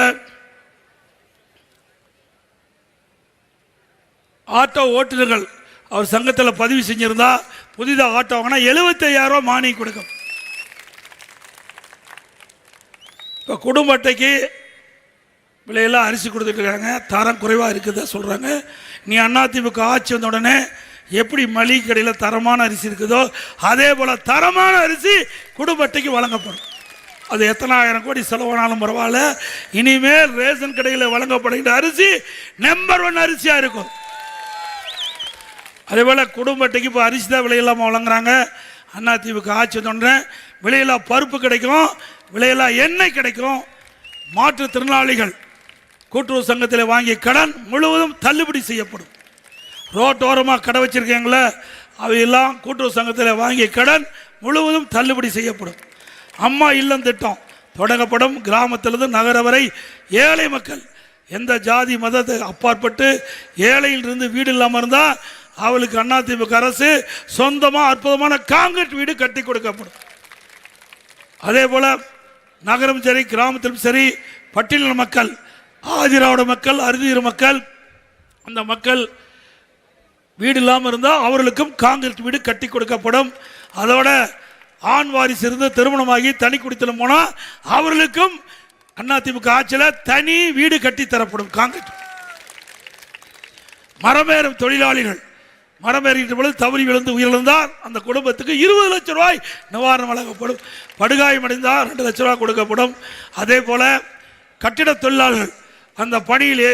Speaker 1: ஆட்டோ ஓட்டுநர்கள் அவர் சங்கத்தில் பதிவு செஞ்சிருந்தா புதிதாக ஆட்டோ வாங்கினா 75,000 ரூபாய் மானியம் கொடுக்கும். இப்போ குடும்ப அட்டைக்கு விலையெல்லாம் அரிசி கொடுத்துட்டு இருக்காங்க, தரம் குறைவாக இருக்குதா சொல்கிறாங்க. நீ அதிமுக ஆட்சி வந்த உடனே எப்படி மளிகை கடையில் தரமான அரிசி இருக்குதோ அதே போல் தரமான அரிசி குடும்ப அட்டைக்கு வழங்கப்படும். அது எத்தனை ஆயிரம் கோடி செலவானாலும் பரவாயில்ல, இனிமேல் ரேஷன் கடையில் வழங்கப்படுகின்ற அரிசி நம்பர் 1 அரிசியாக இருக்கும். அதே போல் குடும்ப அட்டைக்கு இப்போ அரிசி தான் விலையில்லாமல் வழங்குறாங்க. அதிமுக ஆட்சி வந்தோடனே விலையில்லா பருப்பு கிடைக்கும், விலையில்லா எண்ணெய் கிடைக்கும். மாற்றுத்திறனாளிகள் கூட்டுறவு சங்கத்தில் வாங்கிய கடன் முழுவதும் தள்ளுபடி செய்யப்படும். ரோட்டோரமாக கடை வச்சிருக்கீங்களே அவையெல்லாம் கூட்டுறவு சங்கத்தில் வாங்கிய கடன் முழுவதும் தள்ளுபடி செய்யப்படும். அம்மா இல்லம் திட்டம் தொடங்கப்படும். கிராமத்திலிருந்து நகர வரை ஏழை மக்கள் எந்த ஜாதி மதத்தை அப்பாற்பட்டு ஏழையிலிருந்து வீடு இல்லாமல் இருந்தால் அவளுக்கு அதிமுக அரசு சொந்தமாக அற்புதமான காங்கிரீட் வீடு கட்டி கொடுக்கப்படும். அதே போல் நகரம் சரி கிராமத்திலும் சரி பட்டியலின மக்கள், ஆதிராவிட மக்கள், அறுதியின மக்கள், அந்த மக்கள் வீடு இல்லாமல் இருந்தால் அவர்களுக்கும் காங்கிரீட் வீடு கட்டி கொடுக்கப்படும். அதோட ஆண் வாரிசு இருந்து திருமணமாகி தனி குடித்தனம் போனால் அவர்களுக்கும் அதிமுக ஆட்சியில் தனி வீடு கட்டி தரப்படும் காங்கிரீட். மரமேறும் தொழிலாளிகள் மரமேறுகின்ற பொழுது தவறி விழுந்து உயிரிழந்தால் அந்த குடும்பத்துக்கு 20 லட்சம் ரூபாய் நிவாரணம் வழங்கப்படும். படுகாயமடைந்தால் 2 லட்சம் ரூபாய் கொடுக்கப்படும். அதே போல கட்டிட தொழிலாளர்கள் அந்த பணியிலே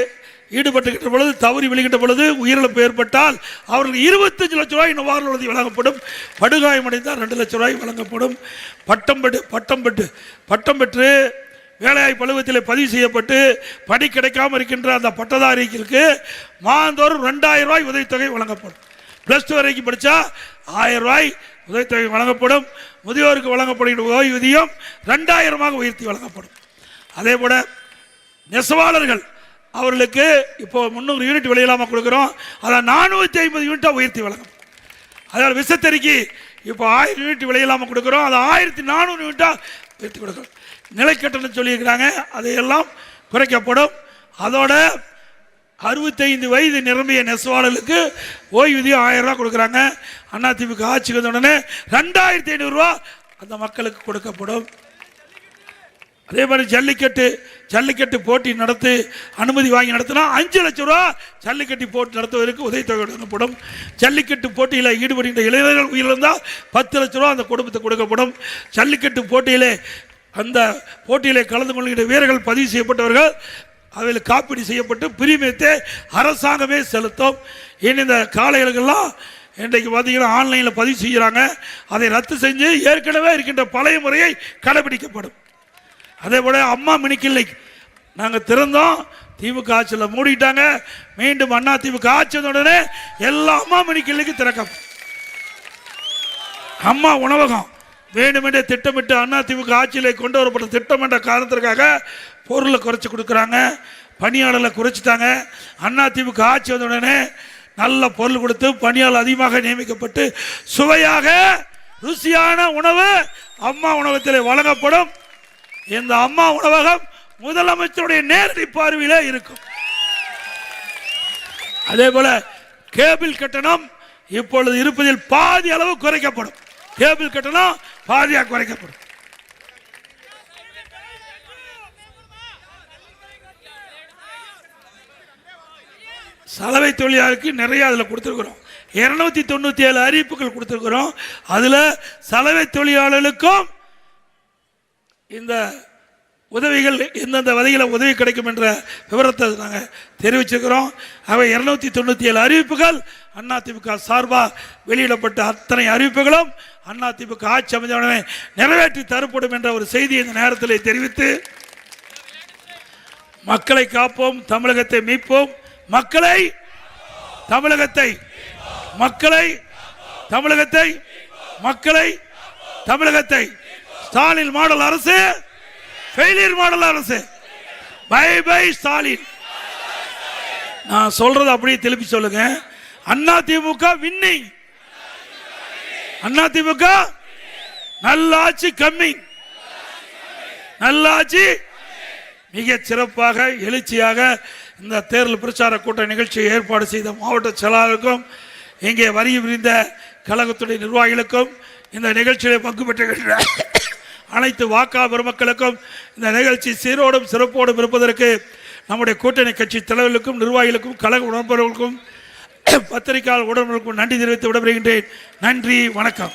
Speaker 1: ஈடுபட்டுகின்ற பொழுது தவறி விழுகின்ற பொழுது உயிரிழப்பு ஏற்பட்டால் அவர்களுக்கு 25 லட்சம் ரூபாய் நிவாரண உதவி வழங்கப்படும். படுகாயமடைந்தால் 2 லட்சம் ரூபாய் வழங்கப்படும். பட்டம் பெற்று வேலைவாய்ப்பு அலுவலகத்தில் பதிவு செய்யப்பட்டு பணி கிடைக்காமல் இருக்கின்ற அந்த பட்டதாரிகளுக்கு மாதந்தோறும் 2,000 ரூபாய் உதவித்தொகை வழங்கப்படும். +2 வரைக்கும் படித்தா 1000 ரூபாய் உதவித்தொகை வழங்கப்படும். முதியோருக்கு வழங்கப்படுகின்ற ஓய்வூதியம் 2000 உயர்த்தி வழங்கப்படும். அதே போல நெசவாளர்கள் அவர்களுக்கு இப்போ 300 யூனிட் விலையில்லாமல் கொடுக்குறோம், அதை 450 யூனிட்டாக உயர்த்தி வழங்கும். அதாவது விசத்தறிக்கு இப்போ 1000 யூனிட் விலையில்லாமல் கொடுக்குறோம், அதை 1400 யூனிட்டாக உயர்த்தி கொடுக்குறோம். நிலைக்கட்டணம் சொல்லியிருக்கிறாங்க, அதையெல்லாம் குறைக்கப்படும். அதோட 65 வயது நிரம்பிய நெசவாளர்களுக்கு ஓய்வூதியம் 1000 ரூபா கொடுக்குறாங்க. அதிமுக ஆட்சிக்கு வந்த உடனே 2,500 ரூபா அந்த மக்களுக்கு கொடுக்கப்படும். அதே மாதிரி ஜல்லிக்கட்டு போட்டி நடத்தி அனுமதி வாங்கி நடத்தினா 5 லட்சம் ரூபா ஜல்லிக்கட்டு போட்டி நடத்துவதற்கு உதவித்தொகை வழங்கப்படும். ஜல்லிக்கட்டு போட்டியில் ஈடுபடுகின்ற இளைஞர்கள் உயிரிழந்தால் 10 லட்சம் ரூபா அந்த குடும்பத்துக்கு கொடுக்கப்படும். ஜல்லிக்கட்டு போட்டியிலே கலந்து கொள்கின்ற வீரர்கள் பதிவு செய்யப்பட்டவர்கள் அதில் காப்பீடு செய்யப்பட்டு பிரீமியத்தை அரசாங்கமே செலுத்தும். இனி இந்த காளைகளுக்கெல்லாம் இன்றைக்கு பார்த்தீங்கன்னா ஆன்லைனில் பதிவு செய்கிறாங்க. அதை ரத்து செஞ்சு ஏற்கனவே இருக்கின்ற பழைய முறையை கடைபிடிக்கப்படும். அதே போல அம்மா மினி கிளினிக் நாங்கள் திறந்தோம், திமுக ஆட்சியில் மூடிட்டாங்க. மீண்டும் அண்ணா திமுக ஆட்சி உடனே எல்லா அம்மா மினி கிளினிக்கு திறக்கப்படும். அம்மா உணவகம் வேண்டுமென்றே திட்டமிட்டு அண்ணா திமுக ஆட்சியில் கொண்டு வரப்பட்ட திட்டம் என்ற காரணத்திற்காக பொருளை குறைச்சி கொடுக்குறாங்க, பணியாளர்களை குறைச்சிட்டாங்க. அண்ணா திமுக ஆட்சி வந்தவுடனே நல்ல பொருள் கொடுத்து பணியாளர் அதிகமாக நியமிக்கப்பட்டு சுவையாக ருசியான உணவு அம்மா உணவகத்தில் வழங்கப்படும். இந்த அம்மா உணவகம் முதலமைச்சருடைய நேரடி பார்வையிலே இருக்கும். அதே போல கேபிள் கட்டணம் இப்பொழுது இருப்பதில் பாதி அளவு குறைக்கப்படும். கேபிள் கட்டணம் பாதியாக குறைக்கப்படும். சலவை தொழிலாளருக்கு நிறைய அதில் கொடுத்துருக்குறோம். 297 அறிவிப்புகள் கொடுத்துருக்குறோம். அதில் சலவை தொழிலாளர்களுக்கும் இந்த உதவிகள் எந்தெந்த வகையில் உதவி கிடைக்கும் என்ற விவரத்தை நாங்கள் தெரிவிச்சிருக்கிறோம். அவை 297 அறிவிப்புகள் அதிமுக சார்பாக வெளியிடப்பட்ட அத்தனை அறிவிப்புகளும் அதிமுக ஆட்சி அமைச்சவுடனே நிறைவேற்றி தரப்படும் என்ற ஒரு செய்தியை இந்த நேரத்தில் தெரிவித்து, மக்களை காப்போம், தமிழகத்தை மீட்போம், மக்களை தமிழகத்தை மக்களை தமிழகத்தை மக்களை தமிழகத்தை ஸ்டாலின் மாடல் அரசு, ஃபெயிலியர் மாடல் அரசு, பை பை ஸ்டாலின். நான் சொல்றது அப்படியே திருப்பி சொல்லுங்க. அதிமுக வின்னிங், அதிமுக நல்லாட்சி கம்மிங், நல்லாட்சி மிக சிறப்பாக எழுச்சியாக இந்த தேர்தல் பிரச்சார கூட்ட நிகழ்ச்சியை ஏற்பாடு செய்த மாவட்ட செயலாளருக்கும் இங்கே வரி புரிந்த கழகத்துடைய நிர்வாகிகளுக்கும் இந்த நிகழ்ச்சியில் பங்கு பெற்றுகின்ற அனைத்து வாக்காளர் பெருமக்களுக்கும் இந்த நிகழ்ச்சி சீரோடும் சிறப்போடும் இருப்பதற்கு நம்முடைய கூட்டணி கட்சி தலைவர்களுக்கும் நிர்வாகிகளுக்கும் கழக உடன்பர்களுக்கும் பத்திரிகையாளர் உடன்பர்களுக்கும் நன்றி தெரிவித்து விடைபெறுகின்றேன். நன்றி, வணக்கம்.